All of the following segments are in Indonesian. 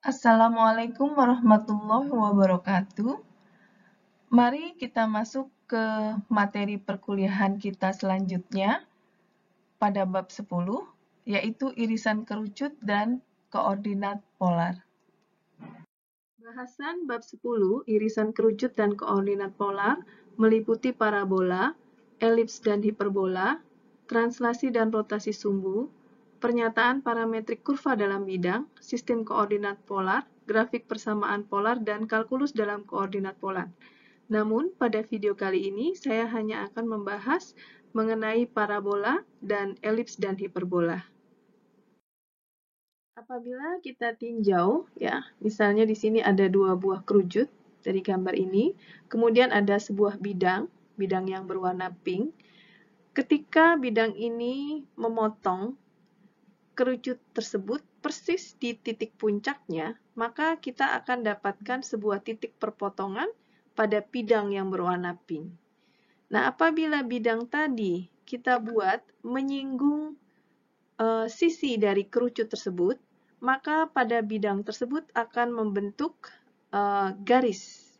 Assalamualaikum warahmatullahi wabarakatuh. Mari kita masuk ke materi perkuliahan kita selanjutnya pada bab 10, yaitu irisan kerucut dan koordinat polar. Bahasan bab 10, irisan kerucut dan koordinat polar, meliputi parabola, elips dan hiperbola, translasi dan rotasi sumbu, pernyataan parametrik kurva dalam bidang, sistem koordinat polar, grafik persamaan polar, dan kalkulus dalam koordinat polar. Namun, pada video kali ini saya hanya akan membahas mengenai parabola dan elips dan hiperbola. Apabila kita tinjau, ya, misalnya di sini ada dua buah kerucut dari gambar ini, kemudian ada sebuah bidang yang berwarna pink. Ketika bidang ini memotong kerucut tersebut persis di titik puncaknya, maka kita akan dapatkan sebuah titik perpotongan pada bidang yang berwarna pink. Nah, apabila bidang tadi kita buat menyinggung sisi dari kerucut tersebut, maka pada bidang tersebut akan membentuk garis.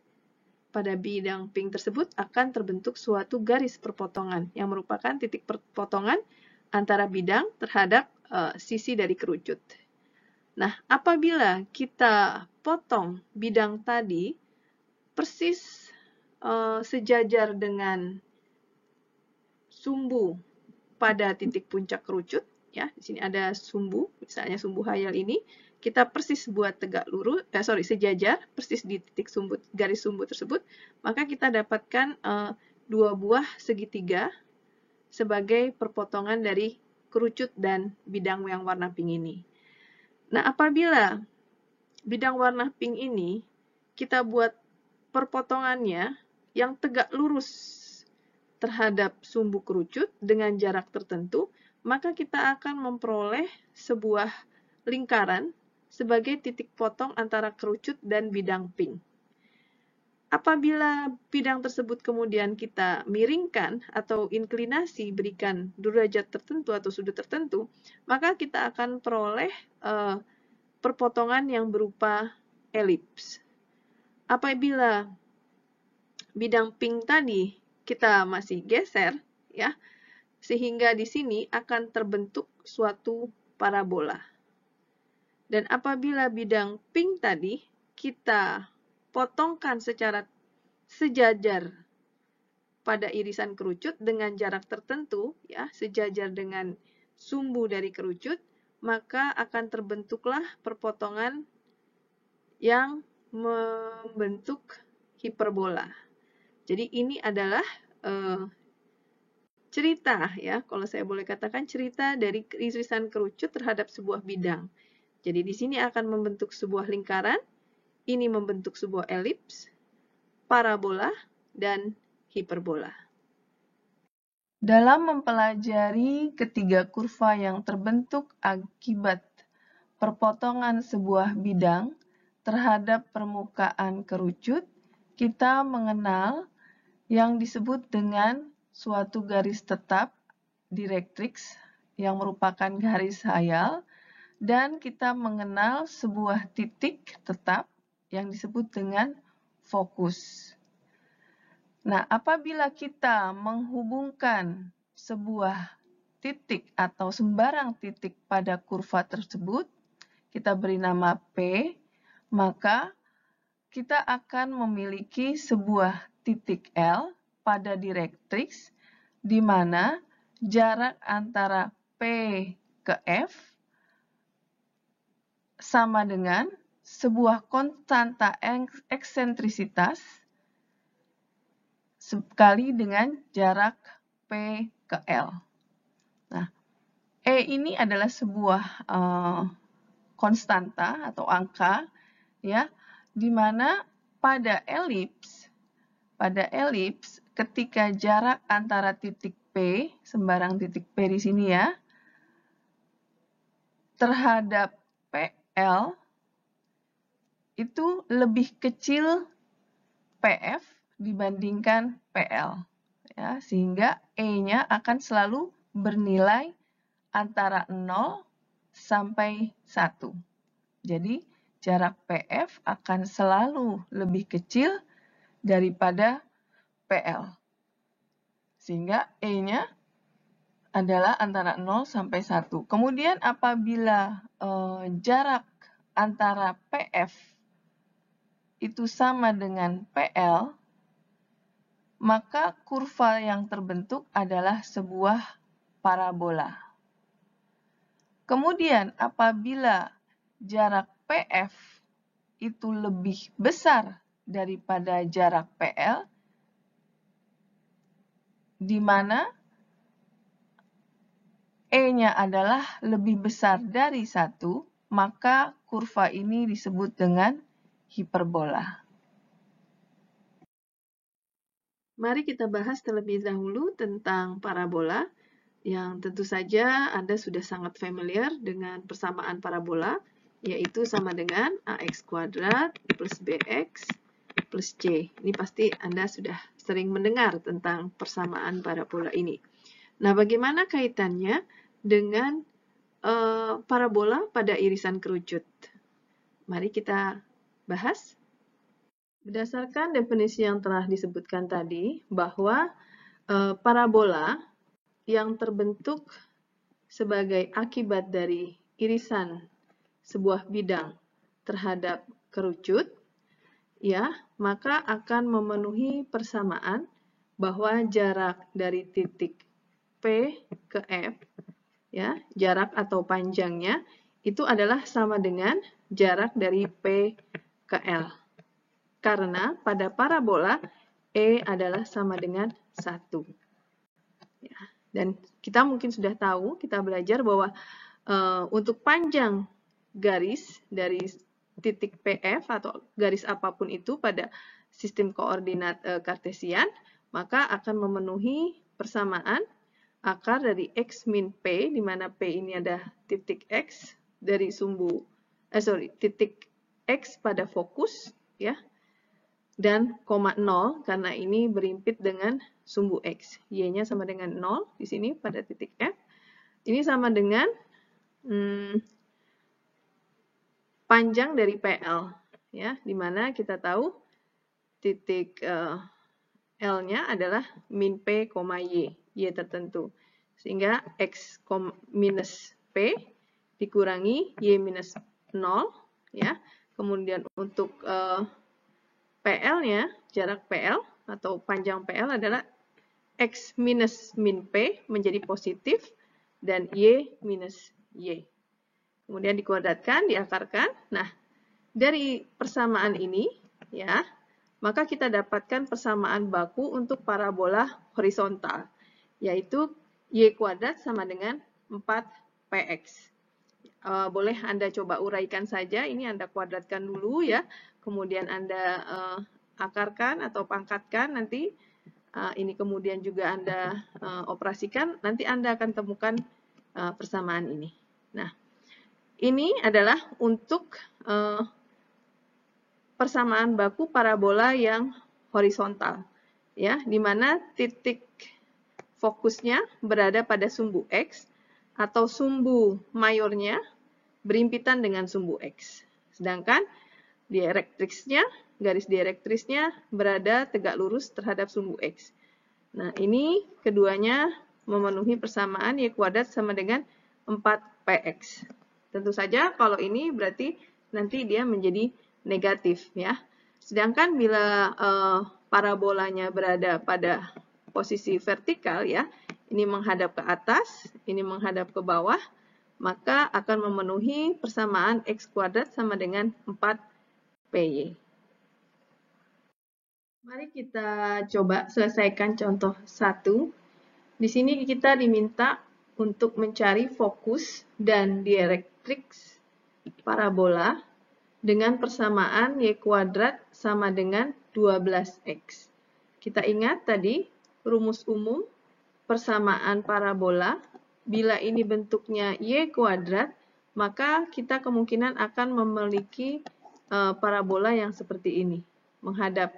Pada bidang pink tersebut akan terbentuk suatu garis perpotongan yang merupakan titik perpotongan antara bidang terhadap sisi dari kerucut. Nah, apabila kita potong bidang tadi persis sejajar dengan sumbu pada titik puncak kerucut, ya, di sini ada sumbu, misalnya sumbu hayal ini, kita persis buat tegak lurus, sejajar, persis di titik sumbu, garis sumbu tersebut, maka kita dapatkan dua buah segitiga sebagai perpotongan dari kerucut dan bidang yang warna pink ini. Nah, apabila bidang warna pink ini kita buat perpotongannya yang tegak lurus terhadap sumbu kerucut dengan jarak tertentu, maka kita akan memperoleh sebuah lingkaran sebagai titik potong antara kerucut dan bidang pink. Apabila bidang tersebut kemudian kita miringkan atau inklinasi berikan derajat tertentu atau sudut tertentu, maka kita akan peroleh perpotongan yang berupa elips. Apabila bidang pink tadi kita masih geser, ya, sehingga di sini akan terbentuk suatu parabola. Dan apabila bidang pink tadi kita potongkan secara sejajar pada irisan kerucut dengan jarak tertentu, ya, sejajar dengan sumbu dari kerucut, maka akan terbentuklah perpotongan yang membentuk hiperbola. Jadi ini adalah cerita, ya, kalau saya boleh katakan cerita dari irisan kerucut terhadap sebuah bidang. Jadi di sini akan membentuk sebuah lingkaran, ini membentuk sebuah elips, parabola, dan hiperbola. Dalam mempelajari ketiga kurva yang terbentuk akibat perpotongan sebuah bidang terhadap permukaan kerucut, kita mengenal yang disebut dengan suatu garis tetap, directrix, yang merupakan garis hayal, dan kita mengenal sebuah titik tetap yang disebut dengan fokus. Nah, apabila kita menghubungkan sebuah titik atau sembarang titik pada kurva tersebut, kita beri nama P, maka kita akan memiliki sebuah titik L pada directrix, di mana jarak antara P ke F sama dengan sebuah konstanta eksentrisitas sekali dengan jarak P ke L. Nah, E ini adalah sebuah konstanta atau angka, ya, di mana pada elips ketika jarak antara titik P, sembarang titik P di sini, ya, terhadap PL itu lebih kecil PF dibandingkan PL, ya, sehingga E-nya akan selalu bernilai antara 0 sampai 1. Jadi jarak PF akan selalu lebih kecil daripada PL. Sehingga E-nya adalah antara 0 sampai 1. Kemudian apabila jarak antara PF itu sama dengan PL, maka kurva yang terbentuk adalah sebuah parabola. Kemudian apabila jarak PF itu lebih besar daripada jarak PL, di mana E-nya adalah lebih besar dari 1, maka kurva ini disebut dengan hiperbola. Mari kita bahas terlebih dahulu tentang parabola, yang tentu saja Anda sudah sangat familiar dengan persamaan parabola, yaitu sama dengan AX kuadrat plus BX plus C. Ini pasti Anda sudah sering mendengar tentang persamaan parabola ini. Nah, bagaimana kaitannya dengan parabola pada irisan kerucut? Mari kita bahas. Berdasarkan definisi yang telah disebutkan tadi, bahwa parabola yang terbentuk sebagai akibat dari irisan sebuah bidang terhadap kerucut, ya, maka akan memenuhi persamaan bahwa jarak dari titik P ke F, ya, jarak atau panjangnya itu adalah sama dengan jarak dari P ke L. Karena pada parabola E adalah sama dengan 1. Ya, dan kita mungkin sudah tahu, kita belajar bahwa untuk panjang garis dari titik PF atau garis apapun itu pada sistem koordinat kartesian, maka akan memenuhi persamaan akar dari X min P, di mana P ini ada titik X dari titik X pada fokus, ya, dan koma 0 karena ini berimpit dengan sumbu X. Y-nya sama dengan 0 di sini pada titik F. Ini sama dengan panjang dari PL, ya, di mana kita tahu titik L-nya adalah min P, Y tertentu. Sehingga X minus P dikurangi Y minus 0, ya. Kemudian untuk PL-nya, jarak PL atau panjang PL adalah X minus min P menjadi positif dan Y minus Y. Kemudian dikuadratkan, diakarkan. Nah, dari persamaan ini, ya, maka kita dapatkan persamaan baku untuk parabola horizontal, yaitu Y kuadrat sama dengan 4PX. Boleh Anda coba uraikan saja, ini Anda kuadratkan dulu, ya, kemudian Anda akarkan atau pangkatkan nanti, ini kemudian juga Anda operasikan, nanti Anda akan temukan persamaan ini. Nah, ini adalah untuk persamaan baku parabola yang horizontal, ya, di mana titik fokusnya berada pada sumbu X atau sumbu mayornya berimpitan dengan sumbu X. Sedangkan dielektrisnya, garis dielektrisnya berada tegak lurus terhadap sumbu X. Nah, ini keduanya memenuhi persamaan Y kuadrat sama dengan 4PX. Tentu saja kalau ini berarti nanti dia menjadi negatif, ya. Sedangkan bila parabolanya berada pada posisi vertikal, ya, ini menghadap ke atas, ini menghadap ke bawah, maka akan memenuhi persamaan X kuadrat sama dengan 4PY. Mari kita coba selesaikan contoh 1. Di sini kita diminta untuk mencari fokus dan dielektriks parabola dengan persamaan Y kuadrat sama dengan 12X. Kita ingat tadi rumus umum persamaan parabola, bila ini bentuknya Y kuadrat, maka kita kemungkinan akan memiliki parabola yang seperti ini, menghadap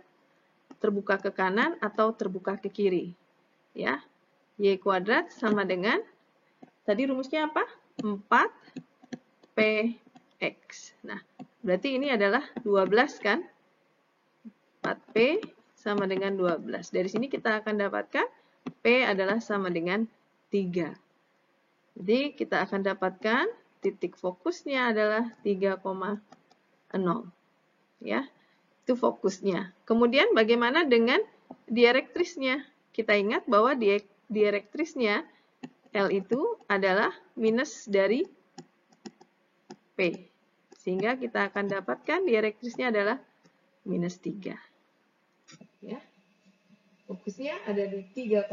terbuka ke kanan atau terbuka ke kiri. Ya, Y kuadrat sama dengan, tadi rumusnya apa? 4PX. Nah, Berarti ini adalah 12 kan? 4P sama dengan 12. Dari sini kita akan dapatkan P adalah sama dengan 3. Jadi kita akan dapatkan titik fokusnya adalah 3,0. Ya, itu fokusnya. Kemudian bagaimana dengan direktrisnya? Kita ingat bahwa direktrisnya L itu adalah minus dari P. Sehingga kita akan dapatkan direktrisnya adalah minus 3. Ya. Fokusnya ada di 3,0.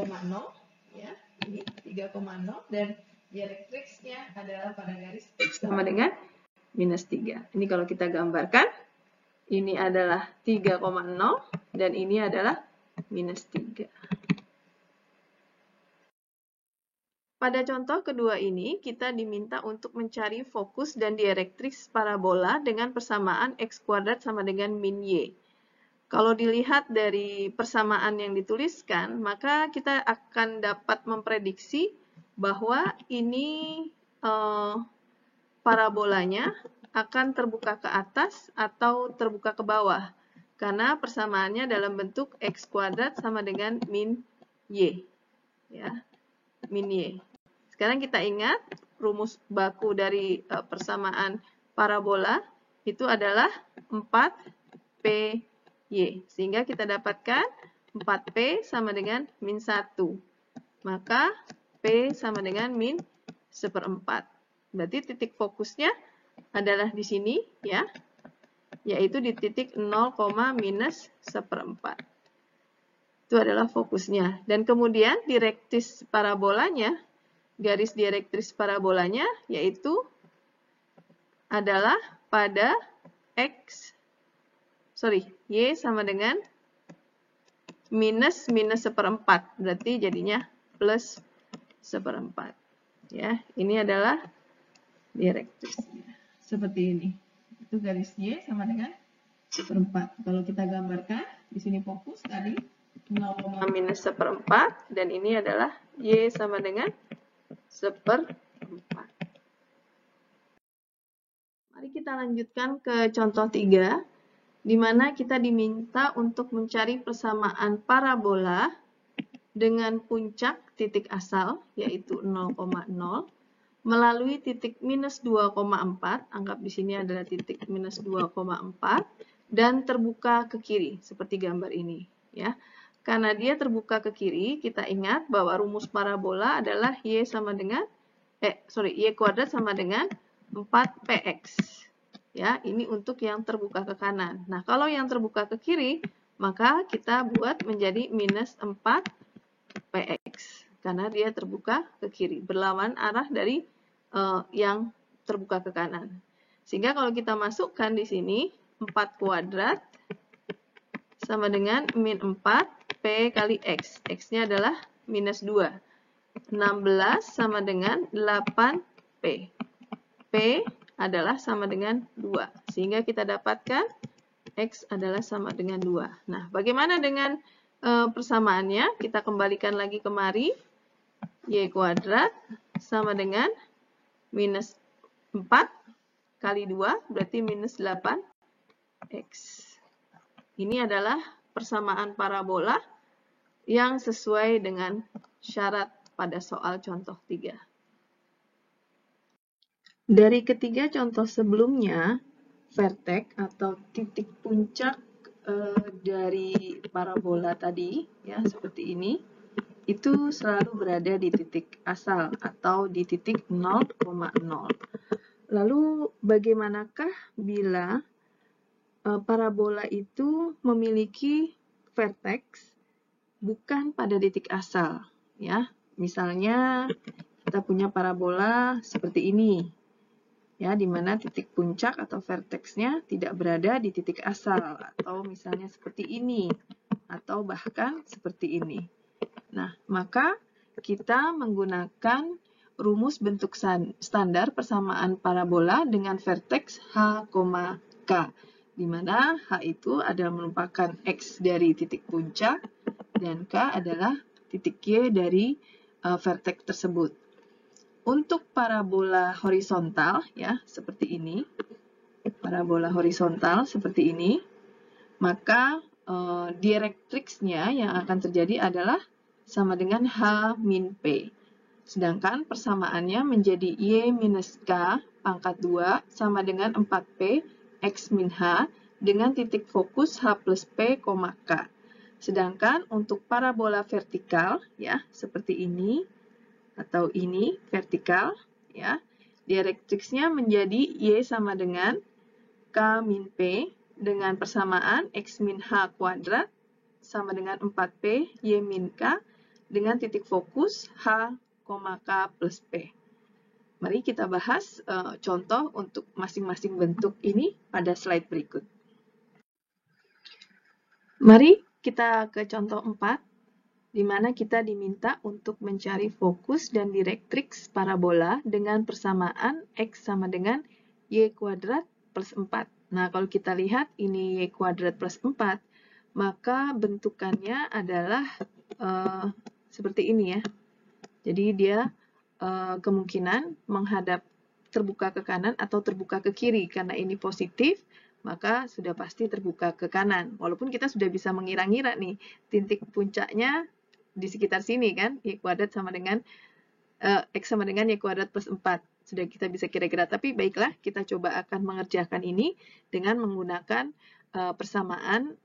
Ya, ini 3,0 dan direktrisnya adalah pada garis sama dengan minus 3. Ini kalau kita gambarkan, ini adalah 3,0 dan ini adalah minus 3. Pada contoh kedua ini, kita diminta untuk mencari fokus dan direktris parabola dengan persamaan x kuadrat sama dengan min y. Kalau dilihat dari persamaan yang dituliskan, maka kita akan dapat memprediksi bahwa ini parabolanya akan terbuka ke atas atau terbuka ke bawah. Karena persamaannya dalam bentuk x kuadrat sama dengan min y. Ya, min y. Sekarang kita ingat rumus baku dari persamaan parabola itu adalah 4PY. Sehingga kita dapatkan 4P sama dengan min 1. Maka P sama dengan min 1/4. Berarti titik fokusnya adalah di sini, ya, yaitu di titik 0, minus 1/4. Itu adalah fokusnya. Dan kemudian direktris parabolanya, garis direktris parabolanya, yaitu adalah pada Y sama dengan minus 1/4. Berarti jadinya plus 1/4. Ya, ini adalah direktrisnya. Seperti ini. Itu garis Y sama dengan 1/4. Kalau kita gambarkan, di sini fokus tadi 0, minus 1/4 dan ini adalah Y sama dengan 1/4. Mari kita lanjutkan ke contoh 3, di mana kita diminta untuk mencari persamaan parabola dengan puncak titik asal, yaitu 0,0, melalui titik minus 2,4, anggap di sini adalah titik minus 2,4, dan terbuka ke kiri, seperti gambar ini. Ya. Karena dia terbuka ke kiri, kita ingat bahwa rumus parabola adalah Y kuadrat sama dengan 4px. Ya, ini untuk yang terbuka ke kanan. Nah, kalau yang terbuka ke kiri, maka kita buat menjadi minus 4px. Karena dia terbuka ke kiri, berlawan arah dari yang terbuka ke kanan. Sehingga kalau kita masukkan di sini, 4 kuadrat sama dengan min 4p kali x. X-nya adalah minus 2. 16 sama dengan 8p. P adalah sama dengan 2. Sehingga kita dapatkan X adalah sama dengan 2. Nah, bagaimana dengan persamaannya? Kita kembalikan lagi kemari. Y kuadrat sama dengan minus 4 kali 2, berarti minus 8X. Ini adalah persamaan parabola yang sesuai dengan syarat pada soal contoh 3. Dari ketiga contoh sebelumnya, vertex atau titik puncak dari parabola tadi, ya seperti ini, itu selalu berada di titik asal atau di titik 0,0. Lalu bagaimanakah bila parabola itu memiliki vertex bukan pada titik asal? Ya, misalnya kita punya parabola seperti ini. Ya, di mana titik puncak atau vertexnya tidak berada di titik asal, atau misalnya seperti ini, atau bahkan seperti ini. Nah, maka kita menggunakan rumus bentuk standar persamaan parabola dengan vertex H, K, di mana H itu adalah merupakan X dari titik puncak, dan K adalah titik Y dari vertex tersebut. Untuk parabola horizontal, ya, seperti ini, parabola horizontal seperti ini, maka direktriksnya yang akan terjadi adalah sama dengan H min P. Sedangkan persamaannya menjadi Y minus K pangkat 2 sama dengan 4P X min H dengan titik fokus H plus P, K. Sedangkan untuk parabola vertikal, ya, seperti ini, atau ini, vertikal, ya, direktriksnya menjadi Y sama dengan K min P dengan persamaan X min H kuadrat sama dengan 4P Y min K dengan titik fokus H, K plus P. Mari kita bahas contoh untuk masing-masing bentuk ini pada slide berikut. Mari kita ke contoh 4, di mana kita diminta untuk mencari fokus dan direktriks parabola dengan persamaan X sama dengan Y kuadrat plus 4. Nah, kalau kita lihat ini Y kuadrat plus 4, maka bentukannya adalah seperti ini ya. Jadi dia kemungkinan menghadap terbuka ke kanan atau terbuka ke kiri. Karena ini positif, maka sudah pasti terbuka ke kanan. Walaupun kita sudah bisa mengira-ngira nih, titik puncaknya di sekitar sini kan, Y kuadrat sama dengan X sama dengan Y kuadrat plus 4. Sudah kita bisa kira-kira, tapi baiklah kita coba akan mengerjakan ini dengan menggunakan persamaan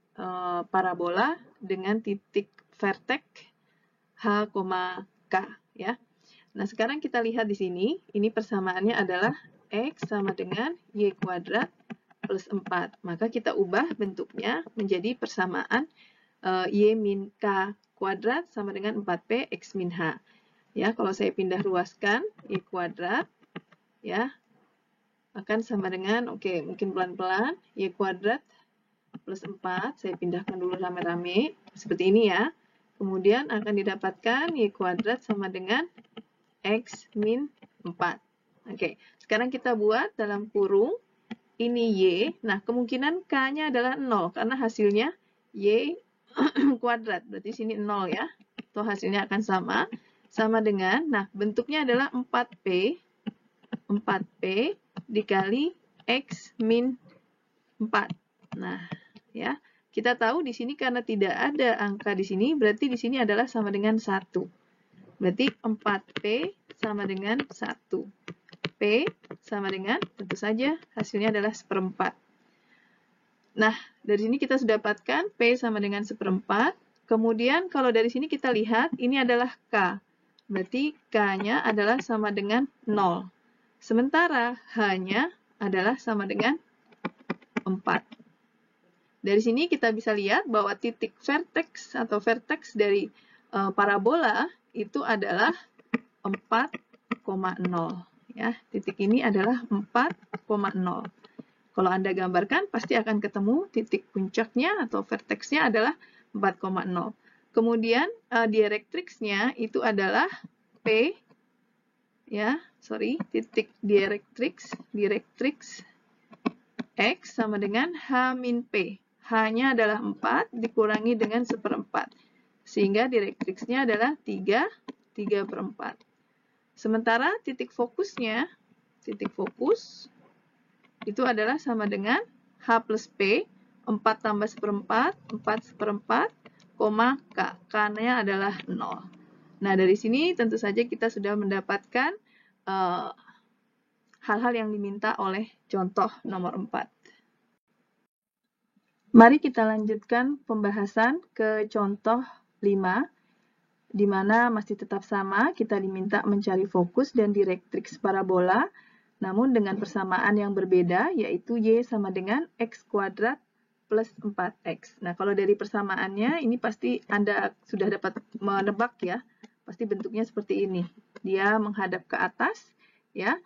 parabola dengan titik vertex H, K, ya. Nah, sekarang kita lihat di sini, ini persamaannya adalah X sama dengan Y kuadrat plus 4. Maka kita ubah bentuknya menjadi persamaan Y min K kuadrat sama dengan 4P X min H. Ya, kalau saya pindah ruaskan, Y kuadrat, ya, akan sama dengan, oke, mungkin pelan-pelan, Y kuadrat plus 4, saya pindahkan dulu rame-rame, seperti ini ya. Kemudian akan didapatkan Y kuadrat sama dengan X min 4. Oke, sekarang kita buat dalam kurung, ini Y, nah kemungkinan K-nya adalah 0, karena hasilnya Y kuadrat, berarti sini 0 ya, atau hasilnya akan sama dengan, nah bentuknya adalah 4P dikali X min 4. Nah, ya, kita tahu di sini karena tidak ada angka di sini, berarti di sini adalah sama dengan 1. Berarti 4P sama dengan 1. P sama dengan, tentu saja, hasilnya adalah 1/4. Nah, dari sini kita sudah dapatkan P sama dengan 1/4. Kemudian, kalau dari sini kita lihat, ini adalah K. Berarti K-nya adalah sama dengan 0. Sementara H-nya adalah sama dengan 4. Dari sini kita bisa lihat bahwa titik vertex atau vertex dari parabola itu adalah 4,0. Ya, titik ini adalah 4,0. Kalau Anda gambarkan, pasti akan ketemu titik puncaknya atau vertexnya adalah 4,0. Kemudian direktriksnya itu adalah P, ya, titik direktriks X sama dengan H min P. H-nya adalah 4 dikurangi dengan 1/4. Sehingga direktriksnya adalah 3/4. Sementara titik fokus itu adalah sama dengan H plus P, 4 tambah 1/4, 4/4, K. K-nya adalah 0. Nah, dari sini tentu saja kita sudah mendapatkan hal-hal yang diminta oleh contoh nomor 4. Mari kita lanjutkan pembahasan ke contoh 5, di mana masih tetap sama, kita diminta mencari fokus dan direktriks parabola, namun dengan persamaan yang berbeda, yaitu Y sama dengan X kuadrat plus 4X. Nah, kalau dari persamaannya, ini pasti Anda sudah dapat menebak ya, pasti bentuknya seperti ini. Dia menghadap ke atas, ya,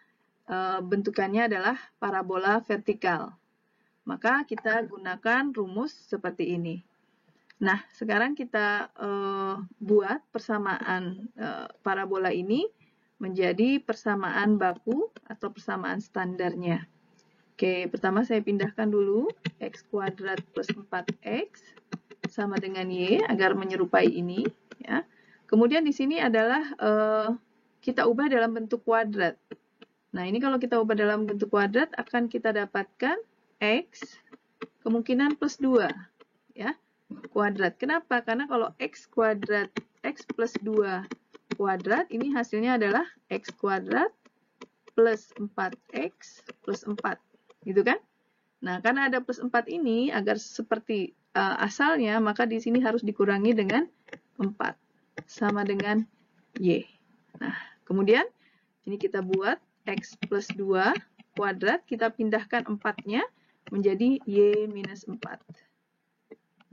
bentukannya adalah parabola vertikal. Maka kita gunakan rumus seperti ini. Nah, sekarang kita buat persamaan parabola ini menjadi persamaan baku atau persamaan standarnya. Oke, pertama saya pindahkan dulu X kuadrat plus 4X sama dengan Y agar menyerupai ini. Ya. Kemudian di sini adalah kita ubah dalam bentuk kuadrat. Nah, ini kalau kita ubah dalam bentuk kuadrat akan kita dapatkan X kemungkinan plus 2, ya, kuadrat. Kenapa? Karena kalau X kuadrat, X plus 2 kuadrat, ini hasilnya adalah X kuadrat plus 4X plus 4, gitu kan? Nah, karena ada plus 4 ini, agar seperti asalnya, maka di sini harus dikurangi dengan 4, sama dengan Y. Nah, kemudian ini kita buat X plus 2 kuadrat, kita pindahkan 4-nya menjadi Y minus 4.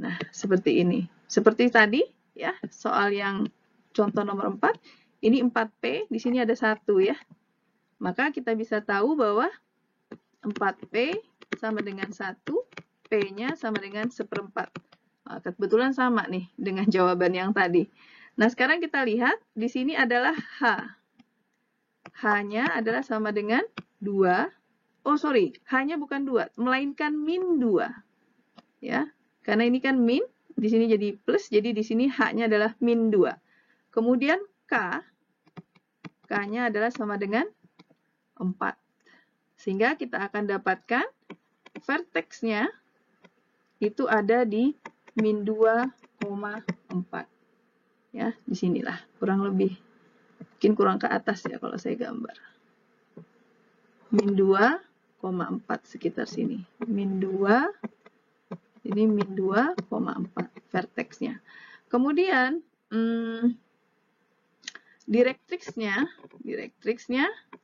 Nah, seperti ini. Seperti tadi, ya, soal yang contoh nomor 4, ini 4P, di sini ada 1, ya. Maka kita bisa tahu bahwa 4P sama dengan 1, P-nya sama dengan 1/4. Nah, kebetulan sama nih dengan jawaban yang tadi. Nah, sekarang kita lihat, di sini adalah H. H-nya adalah sama dengan 2. Oh, sorry, H-nya bukan 2, melainkan min 2. Ya, karena ini kan min, di sini jadi plus, jadi di sini H-nya adalah min 2. Kemudian K-nya adalah sama dengan 4. Sehingga kita akan dapatkan vertexnya itu ada di min 2,4. Ya, disinilah kurang lebih. Mungkin kurang ke atas ya kalau saya gambar. Min 2,4 sekitar sini. Min 2, ini min 2,4 vertexnya. Kemudian, direktriksnya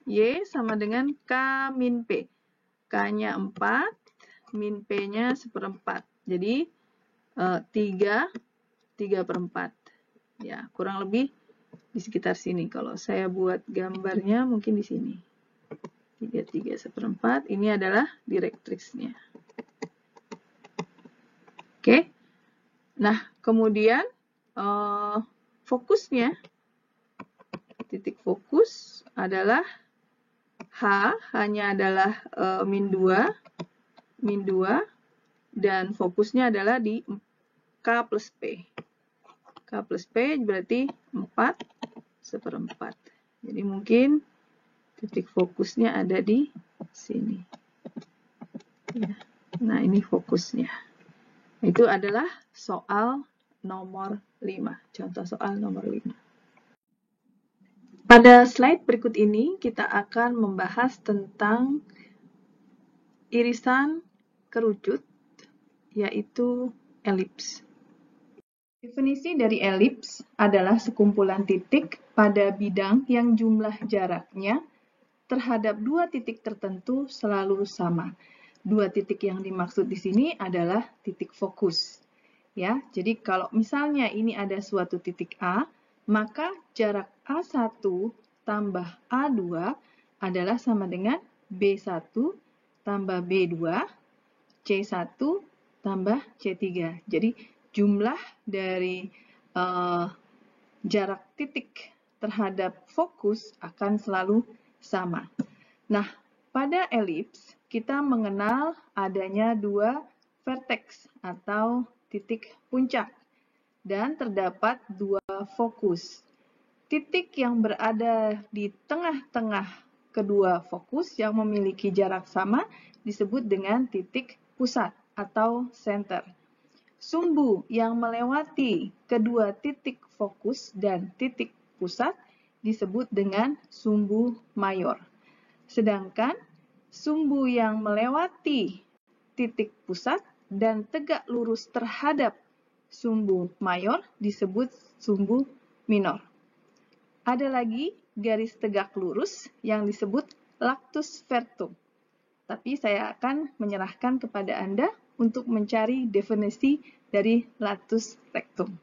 Y sama dengan K min P. K-nya 4, min P-nya 1/4. Jadi 3/4. Ya, kurang lebih di sekitar sini. Kalau saya buat gambarnya mungkin di sini. 3/4. Ini adalah direktriksnya. Oke. Nah, kemudian fokusnya, titik fokus adalah H-nya adalah min 2, dan fokusnya adalah di K plus P. K plus P berarti 4/4. Jadi mungkin titik fokusnya ada di sini. Ya. Nah, ini fokusnya. Itu adalah soal nomor 5. Contoh soal nomor 5. Pada slide berikut ini, kita akan membahas tentang irisan kerucut, yaitu elips. Definisi dari elips adalah sekumpulan titik pada bidang yang jumlah jaraknya terhadap dua titik tertentu selalu sama. Dua titik yang dimaksud di sini adalah titik fokus. Ya, jadi kalau misalnya ini ada suatu titik A, maka jarak A1 tambah A2 adalah sama dengan B1 tambah B2, C1 tambah C3. Jadi jumlah dari jarak titik terhadap fokus akan selalu sama. Nah, pada elips kita mengenal adanya dua vertex atau titik puncak dan terdapat dua fokus. Titik yang berada di tengah-tengah kedua fokus yang memiliki jarak sama disebut dengan titik pusat atau center. Sumbu yang melewati kedua titik fokus dan titik pusat disebut dengan sumbu mayor. Sedangkan sumbu yang melewati titik pusat dan tegak lurus terhadap sumbu mayor disebut sumbu minor. Ada lagi garis tegak lurus yang disebut lactus vertum. Tapi saya akan menyerahkan kepada Anda untuk mencari definisi dari lactus rectum.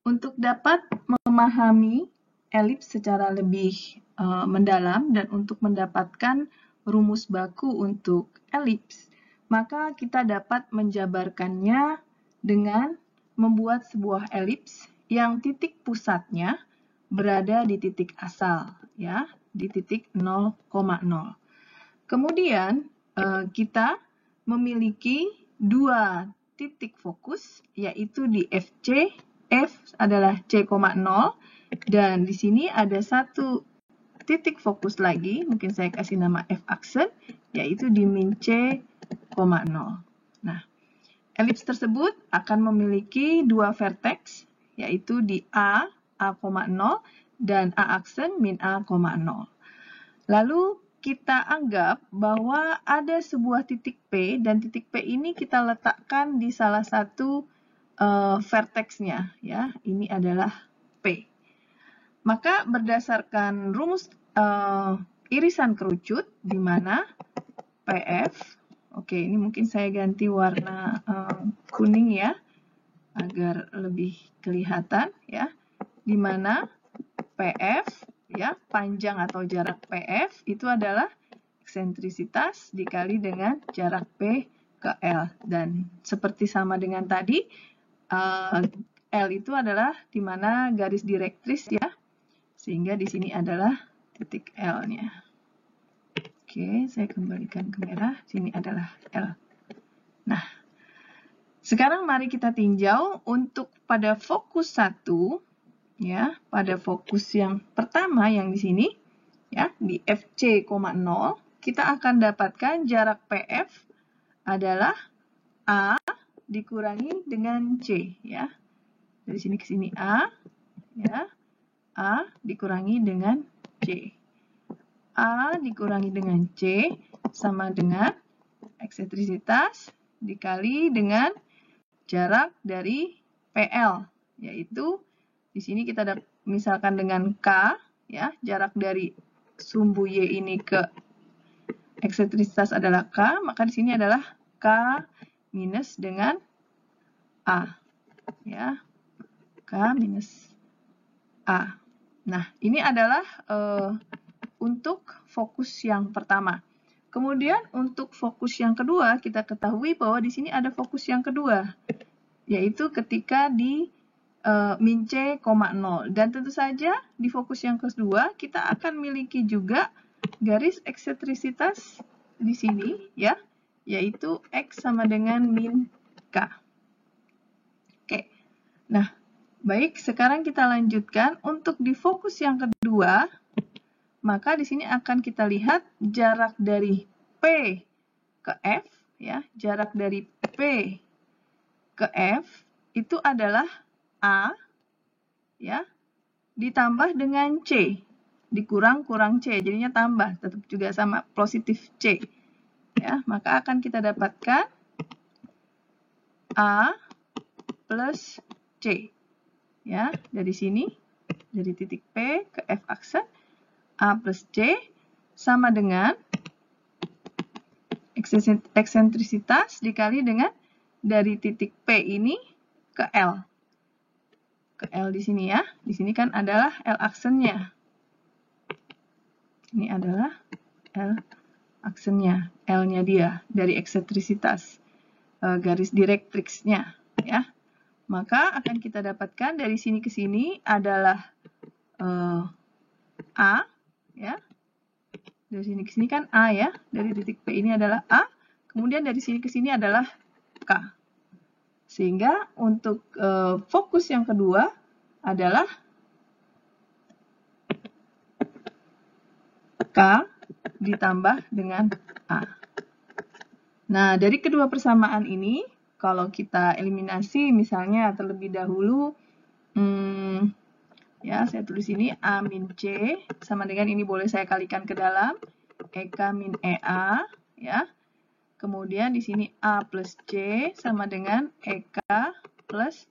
Untuk dapat memahami elips secara lebih mendalam dan untuk mendapatkan rumus baku untuk elips, maka kita dapat menjabarkannya dengan membuat sebuah elips yang titik pusatnya berada di titik asal, ya, di titik 0,0. Kemudian kita memiliki dua titik fokus, yaitu di F adalah C,0, dan di sini ada satu titik fokus lagi, mungkin saya kasih nama F aksen, yaitu di min C, 0. Nah, elips tersebut akan memiliki dua vertex, yaitu di A, A,0, dan A aksen min A, 0. Lalu kita anggap bahwa ada sebuah titik P, dan titik P ini kita letakkan di salah satu vertexnya, ya. Ini adalah P. Maka berdasarkan rumus irisan kerucut, di mana PF, oke, ini mungkin saya ganti warna kuning ya, agar lebih kelihatan ya, di mana PF ya, panjang atau jarak PF itu adalah eksentrisitas dikali dengan jarak P ke L. Dan seperti sama dengan tadi, L itu adalah di mana garis direktris ya, sehingga di sini adalah titik L-nya. Oke, saya kembalikan ke merah, sini adalah L. Nah, sekarang mari kita tinjau untuk pada fokus 1, ya, pada fokus yang pertama yang di sini, ya, di FC, 0, kita akan dapatkan jarak PF adalah A dikurangi dengan C, ya. Dari sini ke sini A, ya, A dikurangi dengan C. A dikurangi dengan C sama dengan eksentrisitas dikali dengan jarak dari PL, yaitu di sini kita misalkan dengan K, ya, jarak dari sumbu Y ini ke eksentrisitas adalah K, maka di sini adalah K minus dengan A, ya, K minus A. Nah, ini adalah untuk fokus yang pertama. Kemudian untuk fokus yang kedua, kita ketahui bahwa di sini ada fokus yang kedua, yaitu ketika di min C, 0. Dan tentu saja di fokus yang kedua, kita akan miliki juga garis eksentrisitas di sini, ya, yaitu X sama dengan min K. Oke, nah, baik, sekarang kita lanjutkan. Untuk di fokus yang kedua, maka di sini akan kita lihat jarak dari P ke F, ya, jarak dari P ke F itu adalah A, ya, ditambah dengan C, dikurang C, jadinya tambah, tetap juga sama positif C, ya, maka akan kita dapatkan A plus C, ya, dari sini, dari titik P ke F aksen, A plus C sama dengan eksentrisitas dikali dengan dari titik P ini ke L. Ke L di sini ya. Di sini kan adalah L aksennya. Ini adalah L aksennya, L-nya dia dari eksentrisitas garis direktriksnya, ya. Maka akan kita dapatkan dari sini ke sini adalah A, ya. Dari sini ke sini kan A ya, dari titik P ini adalah A, kemudian dari sini ke sini adalah K. Sehingga untuk fokus yang kedua adalah K ditambah dengan A. Nah, dari kedua persamaan ini, kalau kita eliminasi misalnya terlebih dahulu, ya, saya tulis ini A min C sama dengan ini boleh saya kalikan ke dalam EK min EA, ya. Kemudian di sini A plus C sama dengan EK plus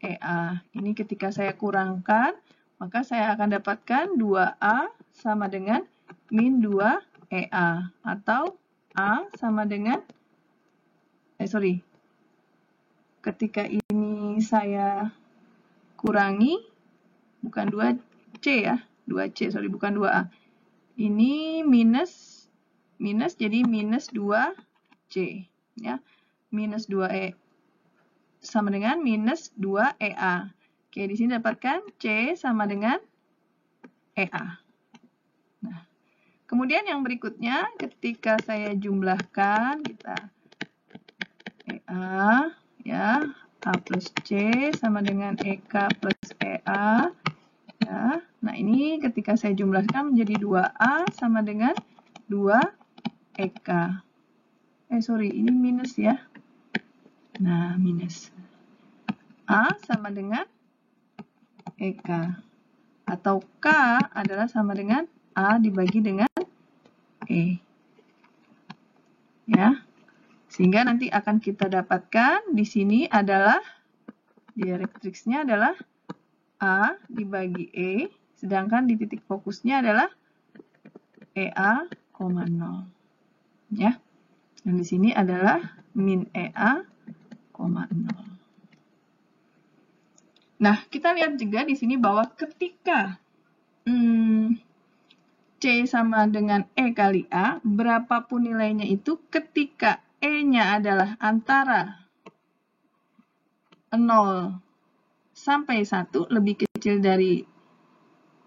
EA. Ini ketika saya kurangkan, maka saya akan dapatkan 2A sama dengan min 2EA. Atau A sama dengan, ketika ini saya kurangi, bukan 2C ya, 2C, bukan 2A. Ini minus, jadi minus 2C, ya. Minus 2E sama dengan minus 2EA. Oke, di sini dapatkan C sama dengan EA. Nah, kemudian yang berikutnya, ketika saya jumlahkan, kita EA, ya, A plus C sama dengan EK plus EA, ya. Nah, ini ketika saya jumlahkan menjadi 2A sama dengan 2EK. Sorry, ini minus ya. Nah, minus. A sama dengan EK. Atau K adalah sama dengan A dibagi dengan E. Ya. Sehingga nanti akan kita dapatkan di sini adalah direktriksnya adalah A dibagi E, sedangkan di titik fokusnya adalah EA, 0. Ya. Dan di sini adalah min EA, 0. Nah, kita lihat juga di sini bahwa ketika C sama dengan E kali A, berapapun nilainya itu ketika E-nya adalah antara 0 sampai 1, lebih kecil dari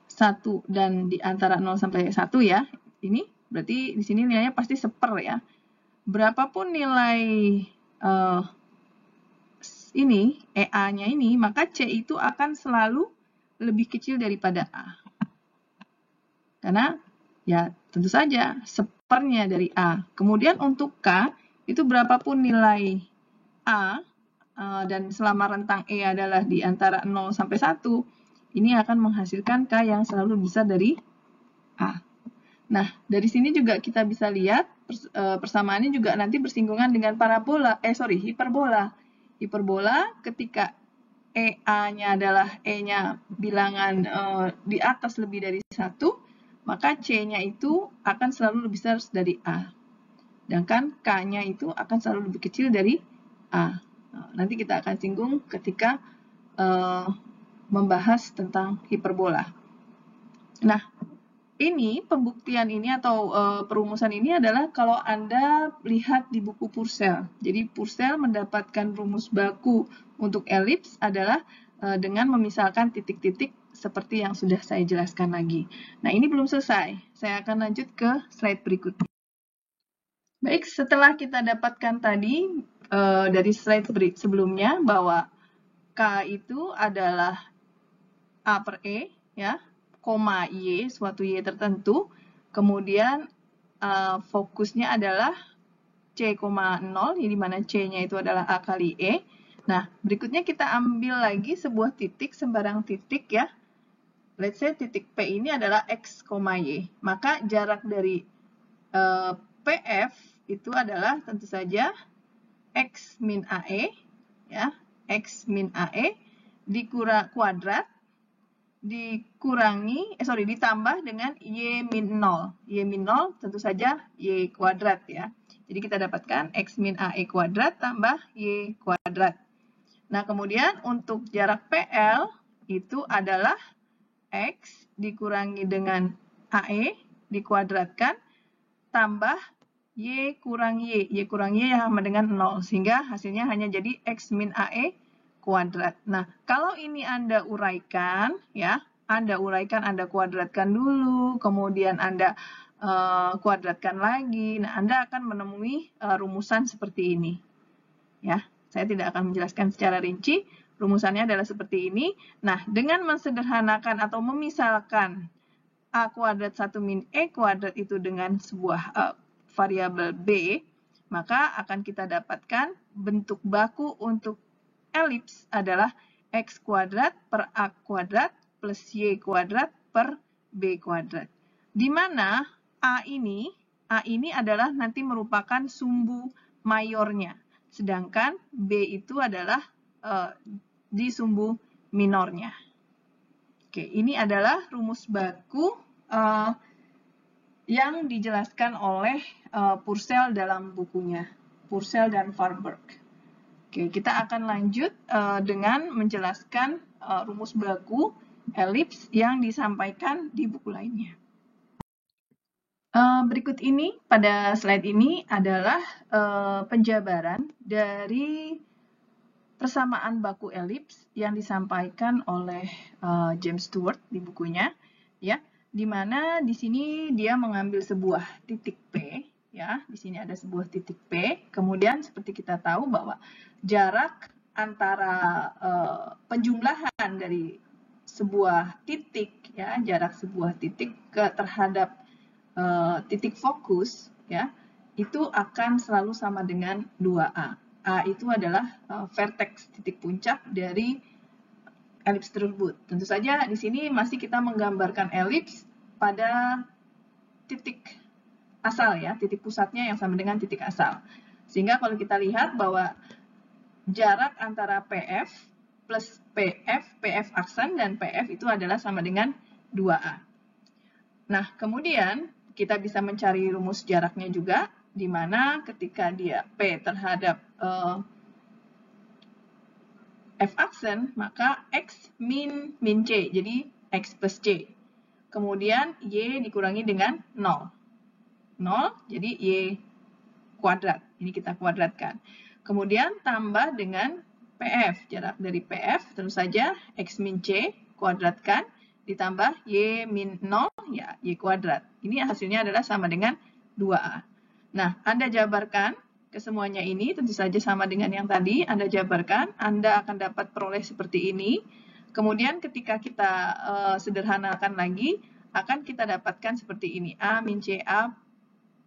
1 dan di antara 0 sampai 1 ya. Ini berarti di sini nilainya pasti 1/4 ya. Berapapun nilai ini, EA-nya ini, maka C itu akan selalu lebih kecil daripada A. Karena ya tentu saja 1/4 dari A. Kemudian untuk K, itu berapapun nilai A, dan selama rentang E adalah di antara 0 sampai 1, ini akan menghasilkan K yang selalu besar dari A. Nah, dari sini juga kita bisa lihat persamaannya juga nanti bersinggungan dengan hiperbola. Hiperbola ketika EA-nya adalah E-nya bilangan di atas lebih dari 1, maka C-nya itu akan selalu lebih besar dari A. Sedangkan K-nya itu akan selalu lebih kecil dari A. Nanti kita akan singgung ketika membahas tentang hiperbola. Nah, ini pembuktian ini atau perumusan ini adalah kalau Anda lihat di buku Purcell. Jadi Purcell mendapatkan rumus baku untuk elips adalah dengan memisalkan titik-titik seperti yang sudah saya jelaskan lagi. Nah, ini belum selesai. Saya akan lanjut ke slide berikutnya. Baik, setelah kita dapatkan tadi dari slide sebelumnya bahwa K itu adalah A per E, ya, koma Y, suatu Y tertentu, kemudian fokusnya adalah C, 0, di mana C-nya itu adalah A kali E. Nah, berikutnya kita ambil lagi sebuah titik, sembarang titik ya. Let's say titik P ini adalah X, Y. Maka jarak dari PF itu adalah tentu saja X min AE, ya, X min AE kuadrat ditambah dengan Y min 0. Y min 0 tentu saja Y kuadrat ya. Jadi kita dapatkan X min AE kuadrat tambah Y kuadrat. Nah, kemudian untuk jarak PL itu adalah X dikurangi dengan AE dikuadratkan tambah Y kurang Y. Y kurang Y sama dengan 0. Sehingga hasilnya hanya jadi X min AE kuadrat. Nah, kalau ini Anda uraikan, ya, Anda kuadratkan dulu, kemudian Anda kuadratkan lagi. Nah, Anda akan menemui rumusan seperti ini. Ya, saya tidak akan menjelaskan secara rinci. Rumusannya adalah seperti ini. Nah, dengan mensederhanakan atau memisalkan A kuadrat 1 min E kuadrat itu dengan sebuah variabel B, maka akan kita dapatkan bentuk baku untuk elips adalah X kuadrat per A kuadrat plus Y kuadrat per B kuadrat. Di mana A ini adalah nanti merupakan sumbu mayornya, sedangkan B itu adalah di sumbu minornya. Oke, ini adalah rumus baku yang dijelaskan oleh Purcell dalam bukunya, Purcell dan Farberg. Oke, kita akan lanjut dengan menjelaskan rumus baku elips yang disampaikan di buku lainnya. Berikut ini, pada slide ini adalah penjabaran dari persamaan baku elips yang disampaikan oleh James Stewart di bukunya, ya, di mana di sini dia mengambil sebuah titik P, ya, di sini ada sebuah titik P, kemudian seperti kita tahu bahwa jarak antara penjumlahan dari sebuah titik, ya, jarak sebuah titik terhadap titik fokus, ya, itu akan selalu sama dengan 2A. A itu adalah vertex titik puncak dari elips tersebut. Tentu saja di sini masih kita menggambarkan elips pada titik asal, ya, titik pusatnya yang sama dengan titik asal. Sehingga kalau kita lihat bahwa jarak antara PF plus PF aksen dan PF itu adalah sama dengan 2A. Nah, kemudian kita bisa mencari rumus jaraknya juga, di mana ketika dia P terhadap F aksen, maka X min C, jadi X plus C. Kemudian Y dikurangi dengan 0. 0, jadi Y kuadrat. Ini kita kuadratkan. Kemudian tambah dengan PF. Jarak dari PF, tentu saja X min C, kuadratkan, ditambah Y min 0, ya Y kuadrat. Ini hasilnya adalah sama dengan 2A. Nah, Anda jabarkan kesemuanya ini, tentu saja sama dengan yang tadi, Anda jabarkan, Anda akan dapat peroleh seperti ini. Kemudian ketika kita sederhanakan lagi, akan kita dapatkan seperti ini, A min C, A,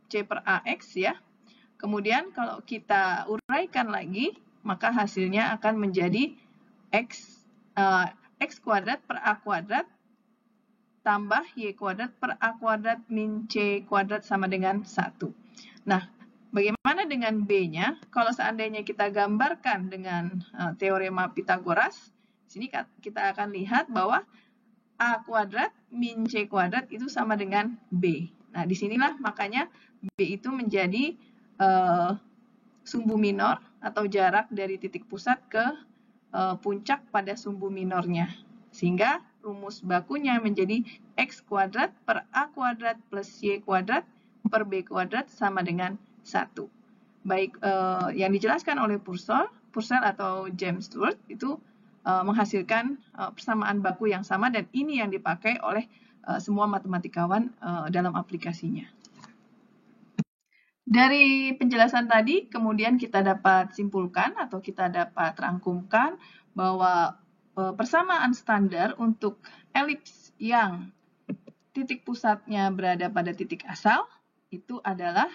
C per AX, ya. Kemudian kalau kita uraikan lagi, maka hasilnya akan menjadi X kuadrat per A kuadrat tambah Y kuadrat per A kuadrat min C kuadrat sama dengan 1. Nah, bagaimana dengan B-nya? Kalau seandainya kita gambarkan dengan teorema Pythagoras, sini kita akan lihat bahwa A kuadrat min C kuadrat itu sama dengan B. Nah, disinilah makanya B itu menjadi sumbu minor atau jarak dari titik pusat ke puncak pada sumbu minornya. Sehingga rumus bakunya menjadi X kuadrat per A kuadrat plus Y kuadrat per B kuadrat sama dengan 1. Baik yang dijelaskan oleh Purcell atau James Stewart itu menghasilkan persamaan baku yang sama, dan ini yang dipakai oleh semua matematikawan dalam aplikasinya. Dari penjelasan tadi, kemudian kita dapat simpulkan atau kita dapat rangkumkan bahwa persamaan standar untuk elips yang titik pusatnya berada pada titik asal itu adalah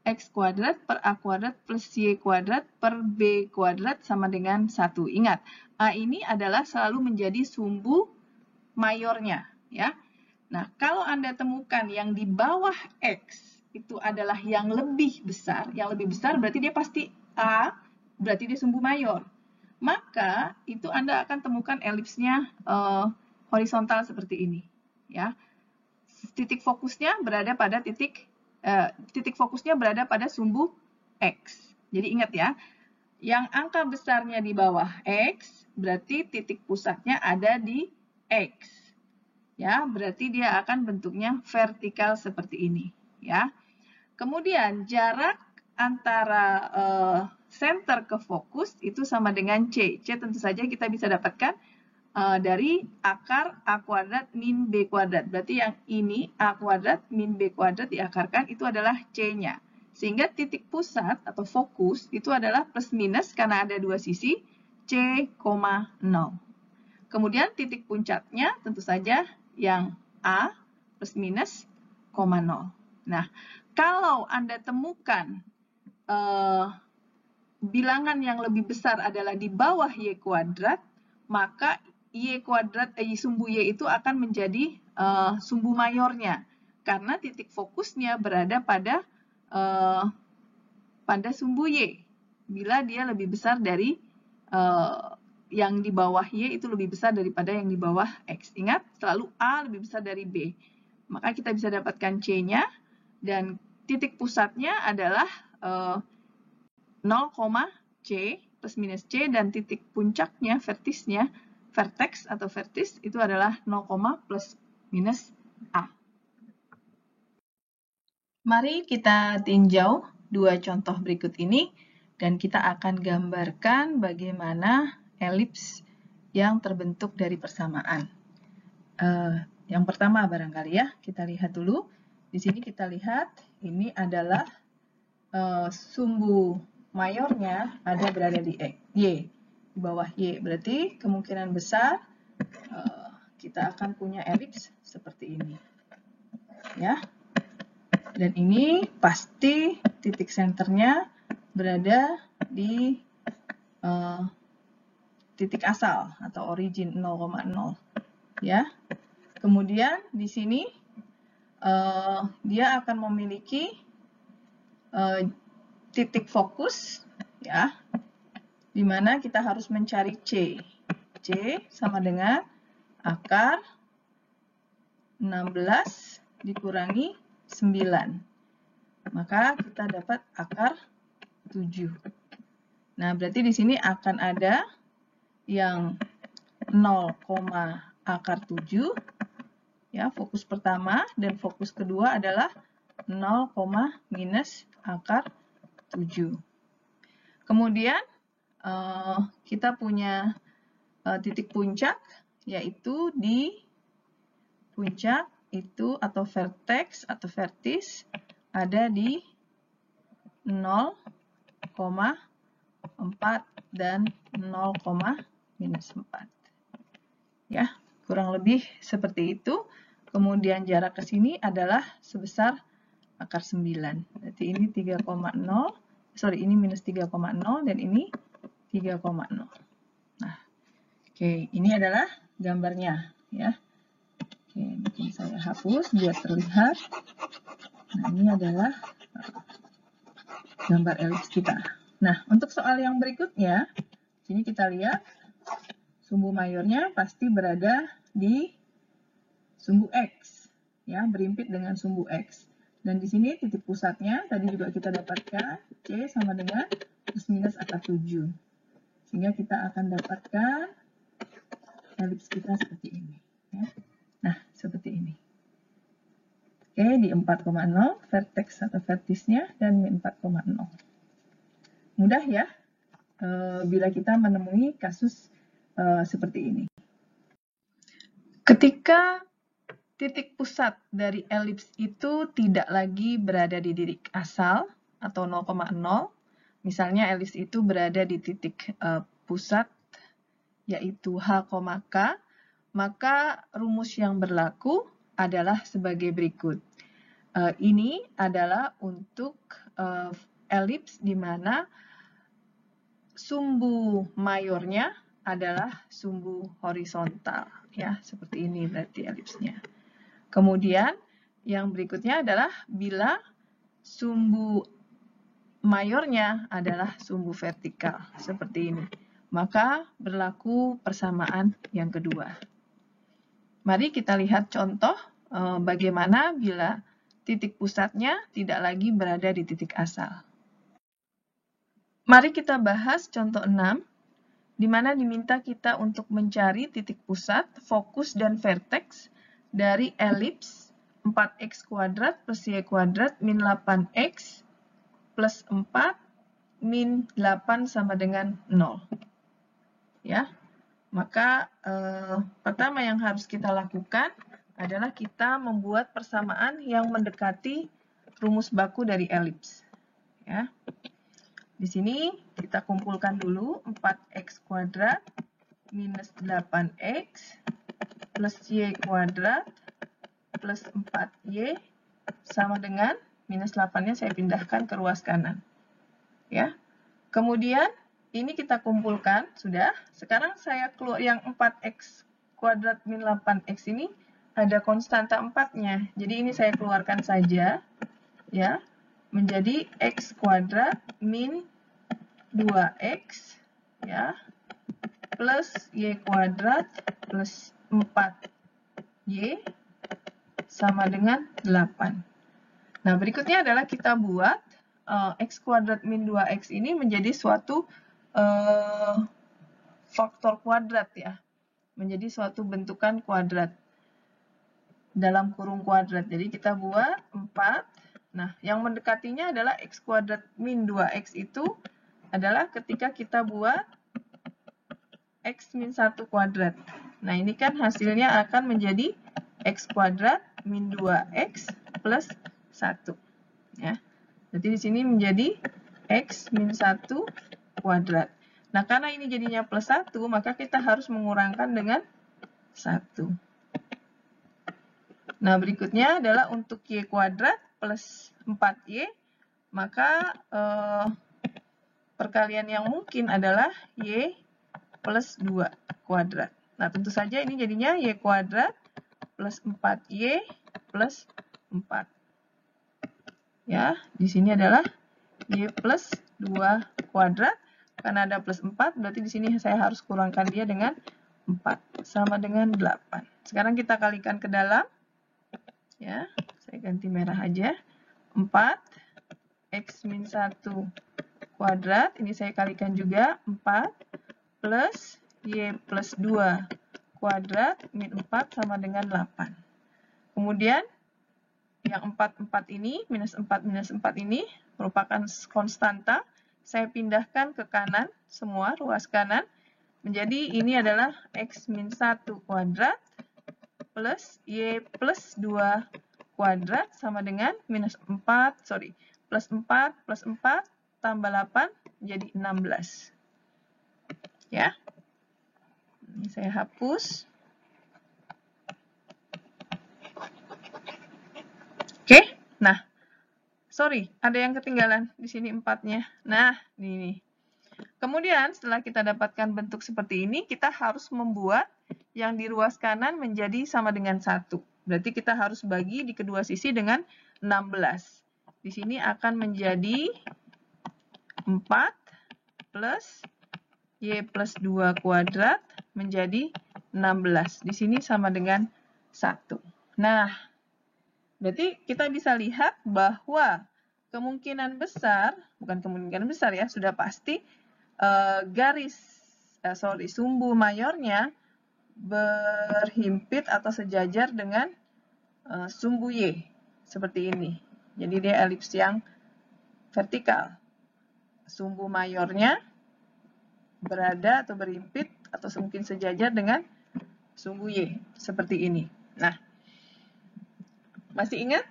X kuadrat per A kuadrat plus Y kuadrat per B kuadrat sama dengan 1. Ingat, A ini adalah selalu menjadi sumbu mayornya, ya. Nah, kalau Anda temukan yang di bawah X itu adalah yang lebih besar berarti dia pasti A, berarti dia sumbu mayor. Maka itu Anda akan temukan elipsnya horizontal seperti ini, ya. Titik fokusnya berada pada sumbu X. Jadi ingat ya, yang angka besarnya di bawah X berarti titik pusatnya ada di X. Ya, berarti dia akan bentuknya vertikal seperti ini, ya. Kemudian jarak antara center ke fokus itu sama dengan C. C tentu saja kita bisa dapatkan dari akar A kuadrat min B kuadrat. Berarti yang ini A kuadrat min B kuadrat diakarkan itu adalah C-nya. Sehingga titik pusat atau fokus itu adalah plus minus karena ada dua sisi C, 0. Kemudian titik puncaknya tentu saja yang A plus minus, 0. Nah, kalau Anda temukan bilangan yang lebih besar adalah di bawah Y kuadrat, maka sumbu Y itu akan menjadi sumbu mayornya. Karena titik fokusnya berada pada sumbu Y. Bila dia lebih besar dari yang di bawah Y itu lebih besar daripada yang di bawah X. Ingat, selalu A lebih besar dari B. Maka kita bisa dapatkan C-nya, dan titik pusatnya adalah 0, C plus minus C, dan titik puncaknya, vertex atau vertis itu adalah 0, plus minus A. Mari kita tinjau dua contoh berikut ini, dan kita akan gambarkan bagaimana elips yang terbentuk dari persamaan. Yang pertama barangkali ya, kita lihat dulu. Di sini kita lihat ini adalah sumbu mayornya berada di Y, di bawah Y. Berarti kemungkinan besar kita akan punya elips seperti ini. Ya. Dan ini pasti titik senternya berada di titik asal atau origin 0,0. Ya. Kemudian di sini dia akan memiliki titik fokus, ya, di mana kita harus mencari C. C sama dengan akar 16 dikurangi 9. Maka kita dapat akar 7. Nah, berarti di sini akan ada yang 0, akar 7. Ya, fokus pertama dan fokus kedua adalah 0, minus akar 7. Kemudian kita punya titik puncak, yaitu di puncak itu atau vertex atau vertis ada di 0,4 dan 0, minus 4. Ya, kurang lebih seperti itu. Kemudian jarak ke sini adalah sebesar akar 9. Berarti ini 3,0, sorry, ini minus 3,0 dan ini 3,0. Nah, oke, ini adalah gambarnya, ya. Oke, mungkin saya hapus biar terlihat. Nah, ini adalah gambar elips kita. Nah, untuk soal yang berikutnya, sini kita lihat sumbu mayornya pasti berada di sumbu X, ya, berimpit dengan sumbu X. Dan di sini titik pusatnya tadi juga kita dapatkan C sama dengan plus minus akar 7. Sehingga kita akan dapatkan elips kita seperti ini. Ya. Nah, seperti ini. Oke, di 4,0 vertex atau vertisnya dan 4,0. Mudah ya bila kita menemui kasus seperti ini. Ketika titik pusat dari elips itu tidak lagi berada di titik asal atau 0,0, misalnya elips itu berada di titik pusat yaitu H, K, maka rumus yang berlaku adalah sebagai berikut. Ini adalah untuk elips di mana sumbu mayornya adalah sumbu horizontal, ya, seperti ini berarti elipsnya. Kemudian yang berikutnya adalah bila sumbu mayornya adalah sumbu vertikal, seperti ini. Maka berlaku persamaan yang kedua. Mari kita lihat contoh bagaimana bila titik pusatnya tidak lagi berada di titik asal. Mari kita bahas contoh 6, di mana diminta kita untuk mencari titik pusat, fokus, dan vertex dari elips 4x kuadrat plus y kuadrat min 8x plus 4 min 8 sama dengan 0. Ya, maka pertama yang harus kita lakukan adalah kita membuat persamaan yang mendekati rumus baku dari elips. Ya. Di sini kita kumpulkan dulu 4x kuadrat minus 8x plus y kuadrat plus 4y sama dengan minus 8-nya saya pindahkan ke ruas kanan. Ya. Kemudian ini kita kumpulkan, sudah. Sekarang saya keluar yang 4x kuadrat min 8x ini ada konstanta 4-nya. Jadi ini saya keluarkan saja, ya, menjadi x kuadrat min 2x, ya, plus y kuadrat plus 4y sama dengan 8. Nah, berikutnya adalah kita buat x kuadrat min 2x ini menjadi suatu faktor kuadrat, ya. Menjadi suatu bentukan kuadrat dalam kurung kuadrat. Jadi kita buat 4. Nah, yang mendekatinya adalah x kuadrat min 2x itu adalah ketika kita buat x min 1 kuadrat. Nah, ini kan hasilnya akan menjadi x kuadrat min 2x plus 1. Ya. Jadi di sini menjadi x min 1 kuadrat. Nah, karena ini jadinya plus 1, maka kita harus mengurangkan dengan 1. Nah, berikutnya adalah untuk Y kuadrat plus 4Y, maka perkalian yang mungkin adalah Y plus 2 kuadrat. Nah, tentu saja ini jadinya Y kuadrat plus 4Y plus 4. Ya, di sini adalah Y plus 2 kuadrat. Karena ada plus 4, berarti di sini saya harus kurangkan dia dengan 4. Sama dengan 8. Sekarang kita kalikan ke dalam. Ya, saya ganti merah aja. 4 X min 1 kuadrat. Ini saya kalikan juga. 4 plus Y plus 2 kuadrat min 4 sama dengan 8. Kemudian, yang 4 ini, minus 4 ini merupakan konstanta. Saya pindahkan ke kanan, semua ruas kanan. Menjadi ini adalah X min 1 kuadrat plus Y plus 2 kuadrat sama dengan plus 4 tambah 8 menjadi 16. Ya. Ini saya hapus. Oke. Nah, ada yang ketinggalan di sini 4-nya. Nah, ini. Kemudian setelah kita dapatkan bentuk seperti ini, kita harus membuat yang di ruas kanan menjadi sama dengan 1. Berarti kita harus bagi di kedua sisi dengan 16. Di sini akan menjadi 4 plus Y plus 2 kuadrat menjadi 16. Di sini sama dengan 1. Nah, berarti kita bisa lihat bahwa bukan kemungkinan besar ya, sudah pasti sumbu mayornya berhimpit atau sejajar dengan sumbu Y, seperti ini. Jadi dia elips yang vertikal. Sumbu mayornya berada atau berhimpit atau mungkin sejajar dengan sumbu Y, seperti ini. Nah, masih ingat?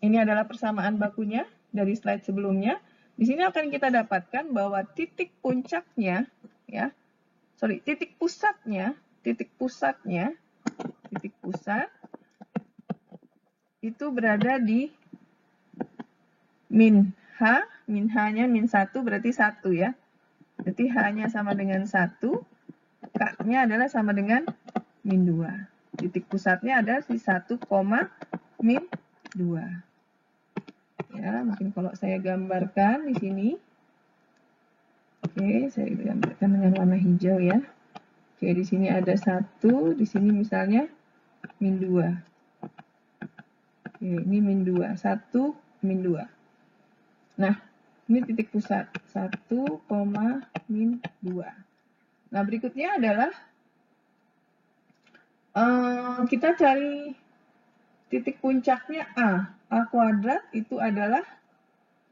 Ini adalah persamaan bakunya dari slide sebelumnya. Di sini akan kita dapatkan bahwa titik pusatnya itu berada di min H-nya min 1 berarti 1 ya. Berarti H-nya sama dengan 1, K-nya adalah sama dengan min 2. Titik pusatnya ada di 1, min 2. Ya, mungkin kalau saya gambarkan di sini. Oke, saya gambarkan dengan warna hijau ya. Oke, di sini ada 1, di sini misalnya min 2. Oke, ini min 2, 1, min 2. Nah, ini titik pusat, 1, min 2. Nah, berikutnya adalah kita cari titik puncaknya A. A kuadrat itu adalah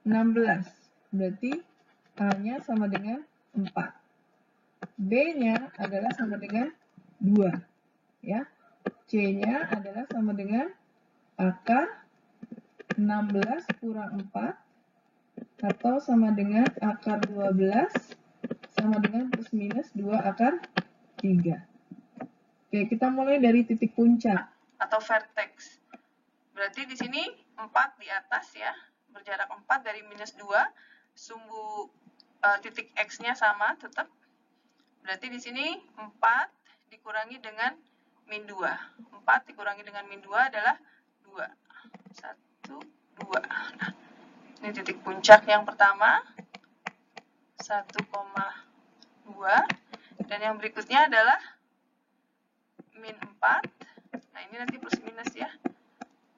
16. Berarti A-nya sama dengan 4. B-nya adalah sama dengan 2. Ya. C-nya adalah sama dengan akar 16 kurang 4 atau sama dengan akar 12 sama dengan plus minus 2 akar 3. Oke, kita mulai dari titik puncak atau vertex. Berarti di sini 4 di atas ya, berjarak 4 dari minus 2, sumbu titik X-nya sama tetap. Berarti di sini 4 dikurangi dengan min 2. 4 dikurangi dengan min 2 adalah 2. 1, 2. Nah, ini titik puncak yang pertama, 1,2. Dan yang berikutnya adalah min 4. Nah, ini nanti plus minus ya.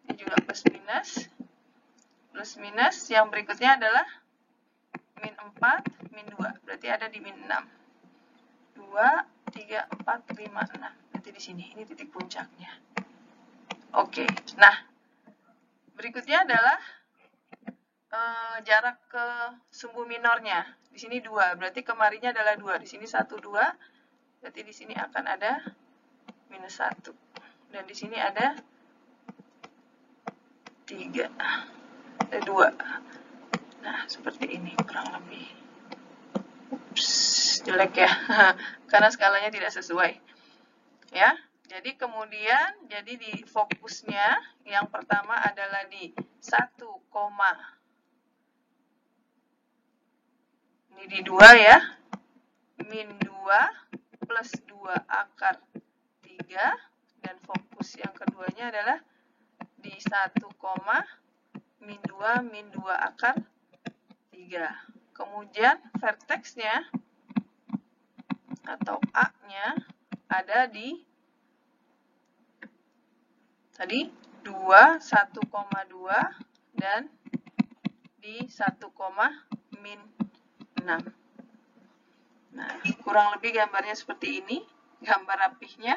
Ini juga plus minus. Plus minus. Yang berikutnya adalah min 4, min 2. Berarti ada di min 6. 2, 3, 4, 5, 6. Berarti di sini. Ini titik puncaknya. Oke. Nah, berikutnya adalah jarak ke sumbu minornya. Di sini 2. Berarti kemarinnya adalah 2. Di sini 1, 2. Berarti di sini akan ada minus 1. Dan di sini ada 3. Ada 2. Nah, seperti ini kurang lebih. Ups, jelek ya. Karena skalanya tidak sesuai. Ya. Jadi kemudian, jadi di fokusnya yang pertama adalah di 1, ini di 2 ya, min 2 plus 2 akar 3, dan fokus yang keduanya adalah di 1, min 2 akar 3. Kemudian vertexnya atau A-nya ada di tadi 2, 1,2 dan di 1, min 6. Nah, kurang lebih gambarnya seperti ini, gambar rapihnya.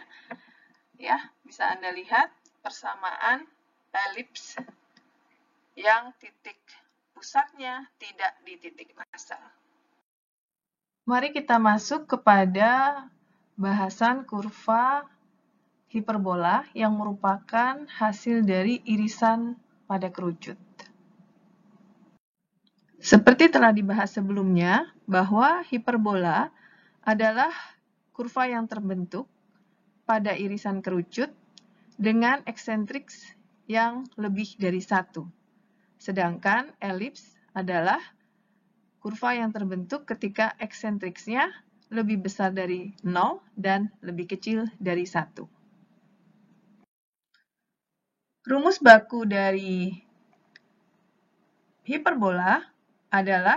Ya, bisa Anda lihat persamaan elips yang titik pusatnya tidak di titik asal. Mari kita masuk kepada bahasan kurva hiperbola yang merupakan hasil dari irisan pada kerucut. Seperti telah dibahas sebelumnya, bahwa hiperbola adalah kurva yang terbentuk pada irisan kerucut dengan eksentriks yang lebih dari 1. Sedangkan elips adalah kurva yang terbentuk ketika eksentriksnya lebih besar dari 0 dan lebih kecil dari 1. Rumus baku dari hiperbola adalah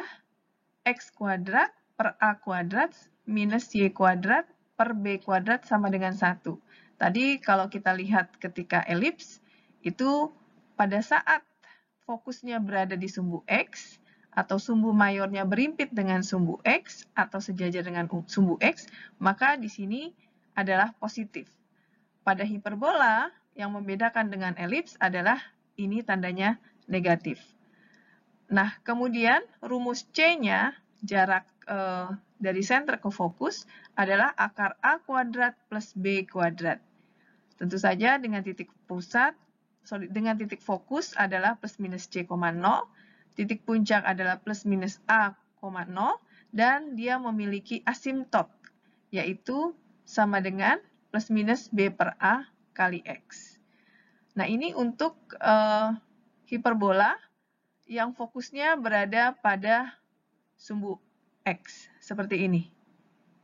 x kuadrat per a kuadrat minus y kuadrat per b kuadrat sama dengan 1. Tadi kalau kita lihat ketika elips, itu pada saat fokusnya berada di sumbu x, atau sumbu mayornya berimpit dengan sumbu x, atau sejajar dengan sumbu x, maka di sini adalah positif. Pada hiperbola, yang membedakan dengan elips adalah ini tandanya negatif. Nah, kemudian rumus C-nya, jarak dari senter ke fokus, adalah akar A kuadrat plus B kuadrat. Tentu saja dengan titik titik fokus adalah plus minus C, 0, titik puncak adalah plus minus A, 0, dan dia memiliki asimtot, yaitu sama dengan plus minus B per A kali X. Nah, ini untuk hiperbola yang fokusnya berada pada sumbu X, seperti ini.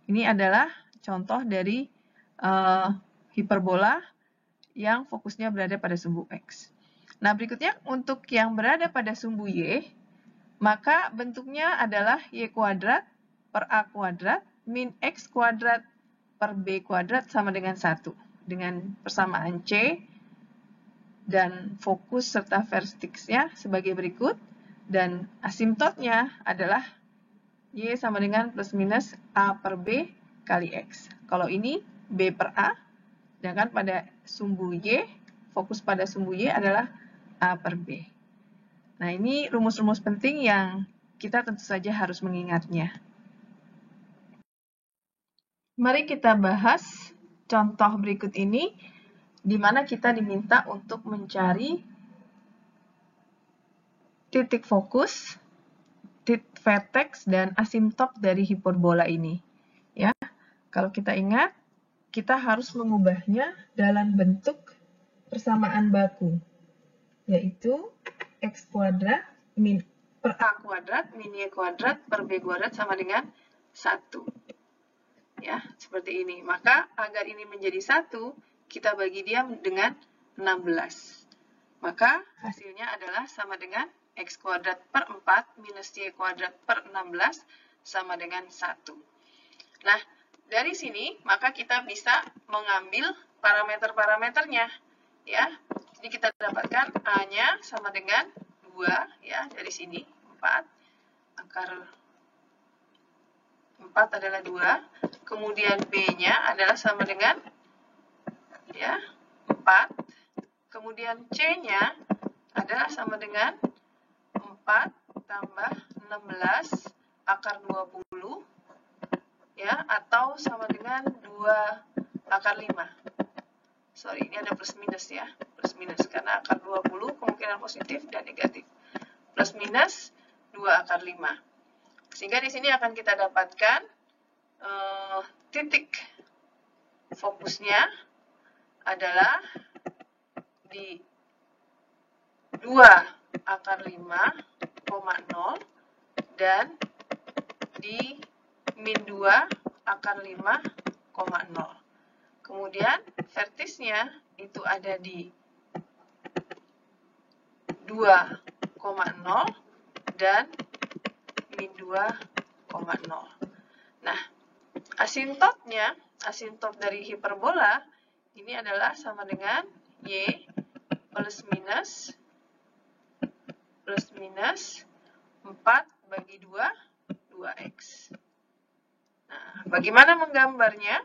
Ini adalah contoh dari hiperbola yang fokusnya berada pada sumbu X. Nah, berikutnya untuk yang berada pada sumbu Y, maka bentuknya adalah Y kuadrat per A kuadrat min X kuadrat per B kuadrat sama dengan 1. Dengan persamaan C dan fokus serta vertexnya sebagai berikut, dan asimtotnya adalah Y sama dengan plus minus A per B kali X. Kalau ini B per A, sedangkan pada sumbu Y, fokus pada sumbu Y adalah A per B. Nah, ini rumus-rumus penting yang kita tentu saja harus mengingatnya. Mari kita bahas contoh berikut ini, di mana kita diminta untuk mencari titik fokus, titik vertex, dan asimtot dari hiperbola ini. Ya, kalau kita ingat, kita harus mengubahnya dalam bentuk persamaan baku, yaitu x kuadrat min per a kuadrat min y kuadrat per b kuadrat sama dengan 1. Ya, seperti ini. Maka agar ini menjadi 1, kita bagi dia dengan 16. Maka hasilnya adalah sama dengan x kuadrat per 4 minus y kuadrat per 16 sama dengan 1. Nah, dari sini maka kita bisa mengambil parameter-parameternya. Ya, jadi kita dapatkan A-nya sama dengan 2, ya, dari sini 4, akar 4 adalah 2, kemudian B-nya adalah sama dengan, ya, 4, kemudian C-nya adalah sama dengan 4 tambah 16 akar 20, ya, atau sama dengan 2 akar 5. Sorry, ini ada plus minus ya, plus minus, karena akar 20 kemungkinan positif dan negatif. Plus minus 2 akar 5. Sehingga di sini akan kita dapatkan titik fokusnya adalah di 2/5,0 dan di min 2/5,0. Kemudian vertisnya itu ada di 2,0 dan min 2,0. Nah, asintop dari hiperbola ini adalah sama dengan Y plus minus 4/2, 2X. Nah, bagaimana menggambarnya?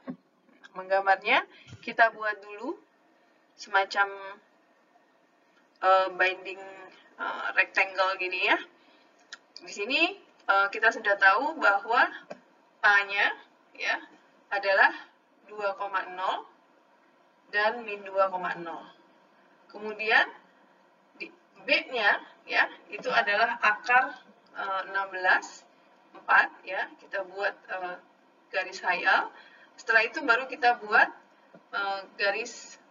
Menggambarnya kita buat dulu semacam binding rectangle gini ya. Di sini kita sudah tahu bahwa A-nya ya adalah 2,0 dan min 2,0. Kemudian di B-nya ya itu adalah akar 16, 4 ya. Kita buat garis hayal. Setelah itu baru kita buat garis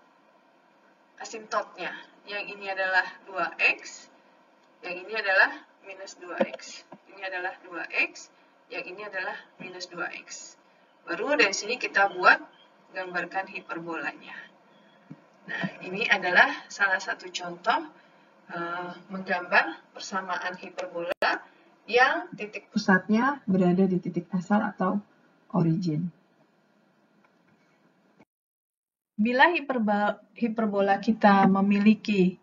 asintotnya. Yang ini adalah 2X, yang ini adalah minus 2X. Ini adalah 2X, yang ini adalah minus 2X. Baru dari sini kita buat gambarkan hiperbolanya. Nah, ini adalah salah satu contoh menggambar persamaan hiperbola yang titik pusatnya berada di titik asal atau origin. Bila hiperbola kita memiliki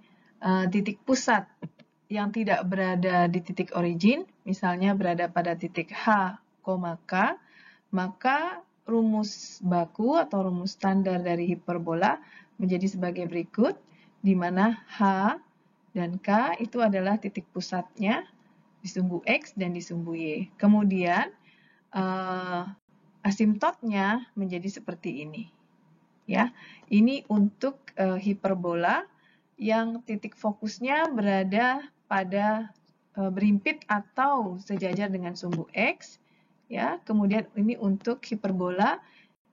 titik pusat yang tidak berada di titik origin, misalnya berada pada titik H, K, maka rumus baku atau rumus standar dari hiperbola menjadi sebagai berikut, di mana H dan K itu adalah titik pusatnya di sumbu X dan di sumbu Y. Kemudian asimptotnya menjadi seperti ini. Ya, ini untuk hiperbola yang titik fokusnya berada pada berimpit atau sejajar dengan sumbu X. Ya, kemudian ini untuk hiperbola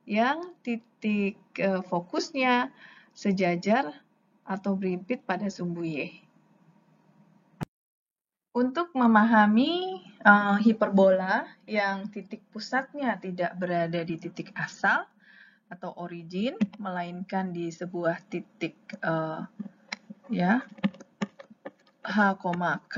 yang titik fokusnya sejajar atau berimpit pada sumbu Y. Untuk memahami hiperbola yang titik pusatnya tidak berada di titik asal atau origin, melainkan di sebuah titik ya H, K,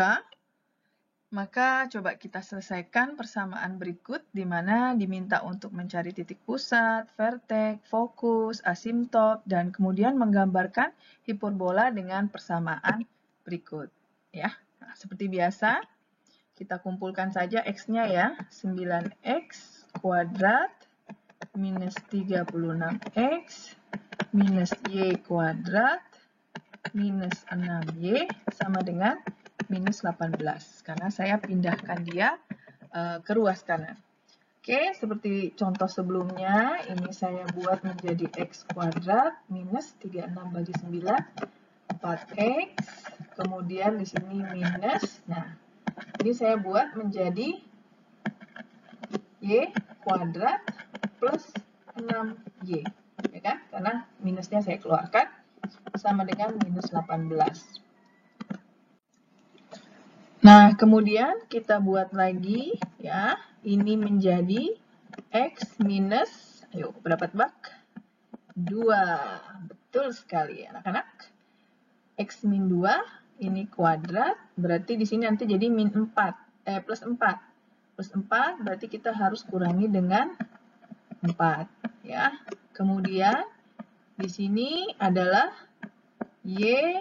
maka coba kita selesaikan persamaan berikut, di mana diminta untuk mencari titik pusat, vertex, fokus, asimptot, dan kemudian menggambarkan hiperbola dengan persamaan berikut. Ya, nah, seperti biasa, kita kumpulkan saja X-nya ya, 9X kuadrat minus 36X minus Y kuadrat minus 6Y sama dengan minus 18. Karena saya pindahkan dia ke ruas kanan. Oke, seperti contoh sebelumnya, ini saya buat menjadi X kuadrat minus 36 bagi 9, 4X. Kemudian di sini minus. Nah, ini saya buat menjadi Y kuadrat plus 6Y, ya kan? Karena minusnya saya keluarkan, sama dengan minus 18. Nah, kemudian kita buat lagi, ya, ini menjadi X minus, ayo, berapa tebak? 2, betul sekali, anak-anak. X min 2, ini kuadrat, berarti di sini nanti jadi min 4, plus 4. Plus 4, berarti kita harus kurangi dengan 4, ya. Kemudian di sini adalah Y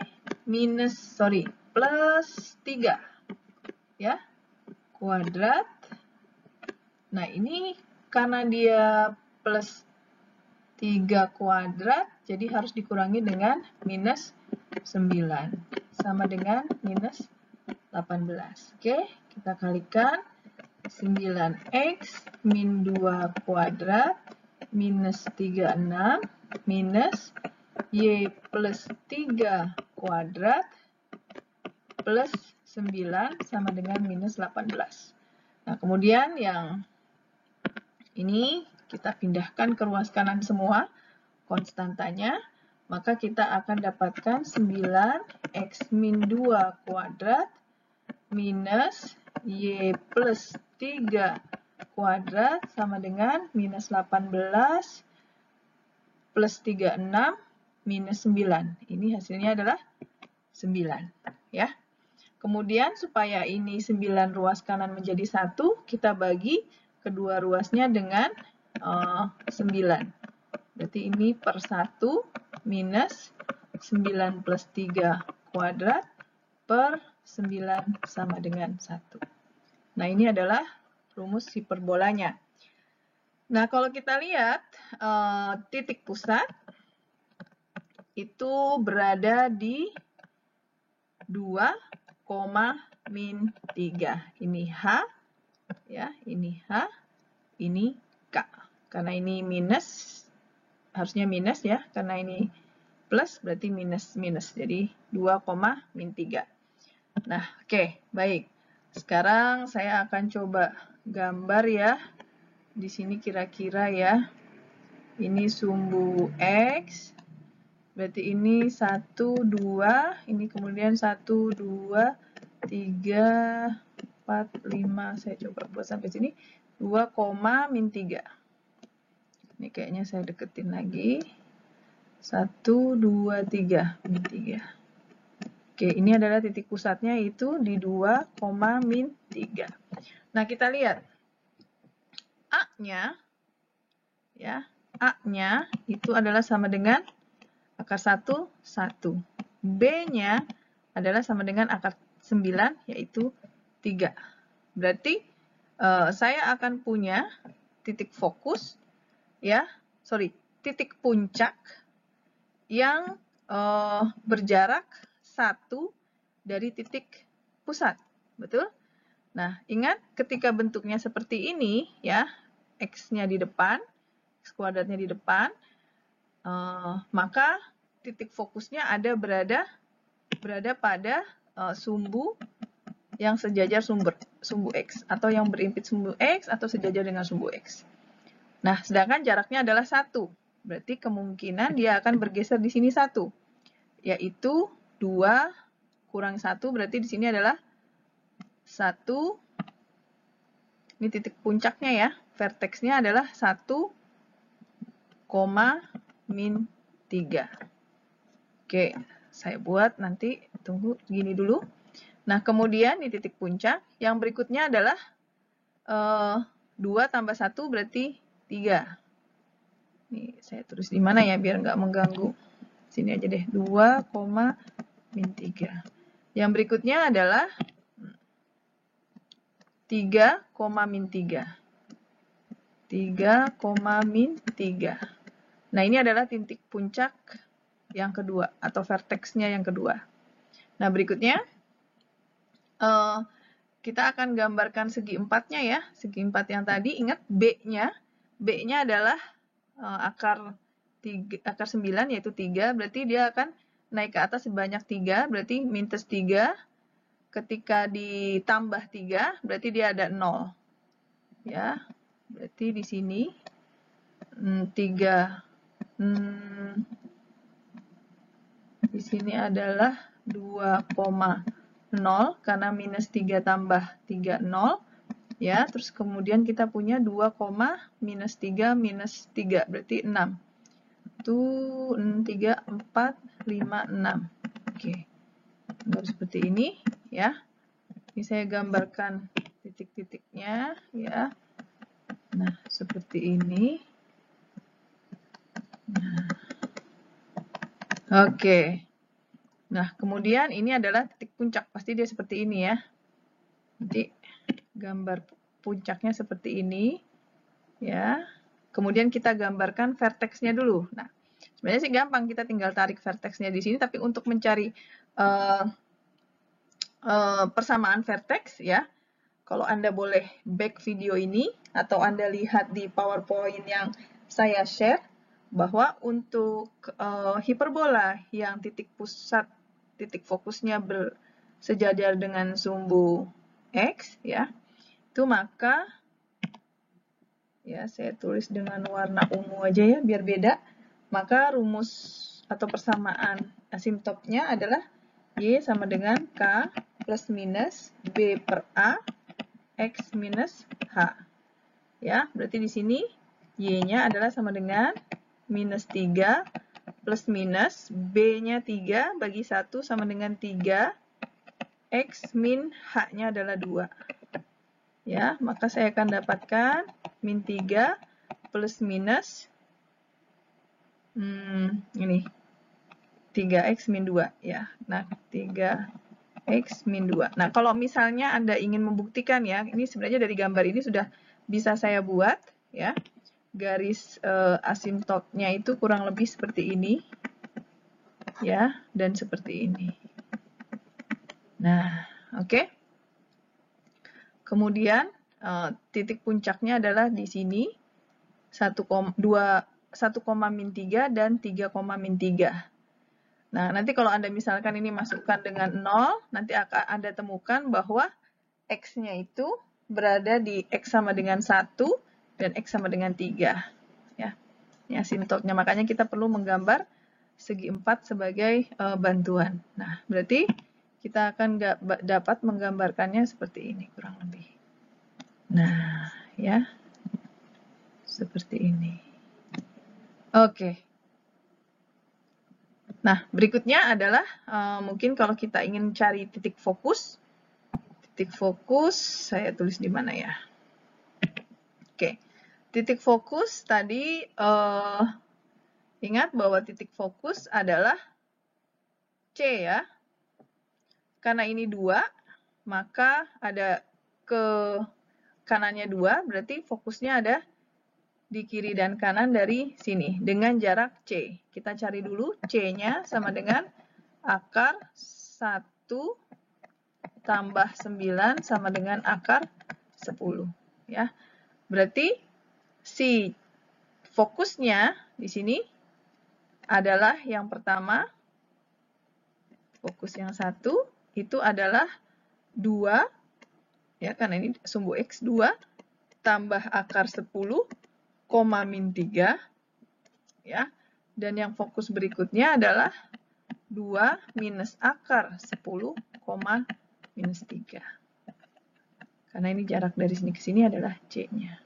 plus 3 ya, kuadrat. Nah, ini karena dia plus 3 kuadrat, jadi harus dikurangi dengan minus 9 sama dengan minus 18. Oke, kita kalikan 9X min 2 kuadrat minus 36 minus Y plus 3 kuadrat plus 9 sama dengan minus 18. Nah, kemudian yang ini kita pindahkan ke ruas kanan semua konstantanya, maka kita akan dapatkan 9x min 2 kuadrat minus y plus 3 kuadrat sama dengan minus 18 plus 36 minus 9. Ini hasilnya adalah 9. Ya. Kemudian supaya ini 9 ruas kanan menjadi 1, kita bagi kedua ruasnya dengan 9. Berarti ini per 1 minus 9 plus 3 kuadrat per 9 sama dengan 1. Nah, ini adalah rumus hiperbolanya. Nah, kalau kita lihat titik pusat itu berada di 2, min 3. Ini H, ya, ini H, ini K. Karena ini minus, harusnya minus ya, karena ini plus berarti minus. Jadi 2, min 3. Nah, oke, baik. Sekarang saya akan coba gambar ya. Di sini kira-kira ya. Ini sumbu X. Berarti ini 1, 2. Ini kemudian 1, 2, 3, 4, 5. Saya coba buat sampai sini. 2, min 3. Ini kayaknya saya deketin lagi. 1, 2, 3. Min 3. Oke, ini adalah titik pusatnya itu di 2, min 3. Nah, kita lihat. A-nya, ya, A-nya itu adalah sama dengan akar 1, 1. B-nya adalah sama dengan akar 9, yaitu 3. Berarti saya akan punya titik fokus, ya, titik puncak yang berjarak 1 dari titik pusat. Betul? Nah, ingat ketika bentuknya seperti ini, ya, X-nya di depan, X kuadratnya di depan, maka titik fokusnya berada pada sumbu yang sejajar sumbu X, atau yang berimpit sumbu X, atau sejajar dengan sumbu X. Nah, sedangkan jaraknya adalah 1. Berarti kemungkinan dia akan bergeser di sini 1. Yaitu 2 kurang 1, berarti di sini adalah 1. Ini titik puncaknya ya. Vertexnya adalah 1, min 3. Oke, saya buat nanti, tunggu gini dulu. Nah, kemudian di titik puncak, yang berikutnya adalah 2 tambah 1 berarti 3. Nih, saya tulis di mana ya biar nggak mengganggu. Sini aja deh, 2, min 3. Yang berikutnya adalah 3, min 3. 3, min 3. Nah, ini adalah titik puncak yang kedua, atau vertexnya yang kedua. Nah, berikutnya, kita akan gambarkan segi empatnya ya. Segi empat yang tadi, ingat B-nya adalah akar 9, yaitu 3. Berarti dia akan naik ke atas sebanyak 3, berarti minus 3. Ketika ditambah 3, berarti dia ada 0. Ya, berarti di sini 3. Di sini adalah 2,0 karena minus 3 tambah 3, 0. Ya, terus kemudian kita punya 2, minus 3 minus 3, berarti 6. Itu 3, 4, 5, 6. Oke. Baru seperti ini, ya. Ini saya gambarkan titik-titiknya, ya. Nah, seperti ini. Nah. Oke. Nah, kemudian ini adalah titik puncak. Pasti dia seperti ini ya. Nanti gambar puncaknya seperti ini. Ya. Kemudian kita gambarkan vertexnya dulu. Nah, sebenarnya sih gampang. Kita tinggal tarik vertexnya di sini. Tapi untuk mencari persamaan vertex, ya. Kalau Anda boleh back video ini, atau Anda lihat di PowerPoint yang saya share, bahwa untuk hiperbola yang titik pusat, titik fokusnya bersejajar dengan sumbu X, ya, itu maka, ya saya tulis dengan warna ungu aja ya, biar beda, maka rumus atau persamaan asimptotnya adalah Y sama dengan K plus minus B per A X minus H. Ya, berarti di sini Y-nya adalah sama dengan minus 3 plus minus B-nya 3 bagi 1 sama dengan 3. X min H-nya adalah 2. Ya, maka saya akan dapatkan min 3 plus minus ini 3x min 2 ya. Nah, 3x min 2. Nah, kalau misalnya Anda ingin membuktikan ya, ini sebenarnya dari gambar ini sudah bisa saya buat ya. Garis asimptotnya itu kurang lebih seperti ini. Ya, dan seperti ini. Nah, oke. Kemudian titik puncaknya adalah di sini 1, min 3 dan 3, min 3. Nah, nanti kalau Anda misalkan ini masukkan dengan 0, nanti akan Anda temukan bahwa X-nya itu berada di X sama dengan 1 dan X sama dengan 3. Ya, ini asimptotnya. Makanya kita perlu menggambar segi 4 sebagai bantuan. Nah, berarti kita akan dapat menggambarkannya seperti ini kurang lebih. Nah, ya. Seperti ini. Oke. Nah, berikutnya adalah mungkin kalau kita ingin cari titik fokus. Titik fokus, saya tulis di mana ya? Oke. Titik fokus tadi, ingat bahwa titik fokus adalah C ya. Karena ini 2, maka ada ke kanannya 2, berarti fokusnya ada di kiri dan kanan dari sini dengan jarak C. Kita cari dulu C-nya sama dengan akar 1 tambah 9 sama dengan akar 10. Ya. Berarti si fokusnya di sini adalah yang pertama, fokus yang 1 itu adalah 2, ya karena ini sumbu X 2 tambah akar 10, min 3, ya. Dan yang fokus berikutnya adalah 2 minus akar 10, minus 3. Karena ini jarak dari sini ke sini adalah C-nya.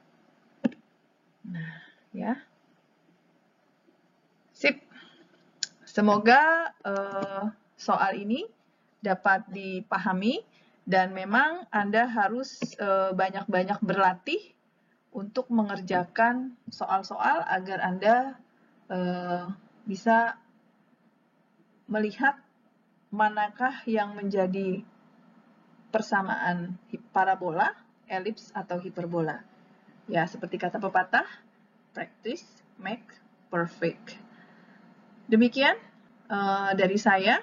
Nah, ya. Sip. Semoga soal ini dapat dipahami dan memang Anda harus banyak-banyak berlatih untuk mengerjakan soal-soal agar Anda bisa melihat manakah yang menjadi persamaan parabola, elips, atau hiperbola. Ya, seperti kata pepatah, practice make perfect. Demikian dari saya.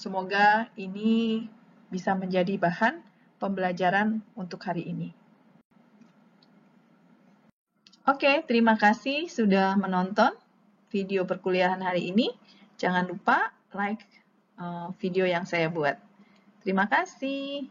Semoga ini bisa menjadi bahan pembelajaran untuk hari ini. Oke, terima kasih sudah menonton video perkuliahan hari ini. Jangan lupa like video yang saya buat. Terima kasih.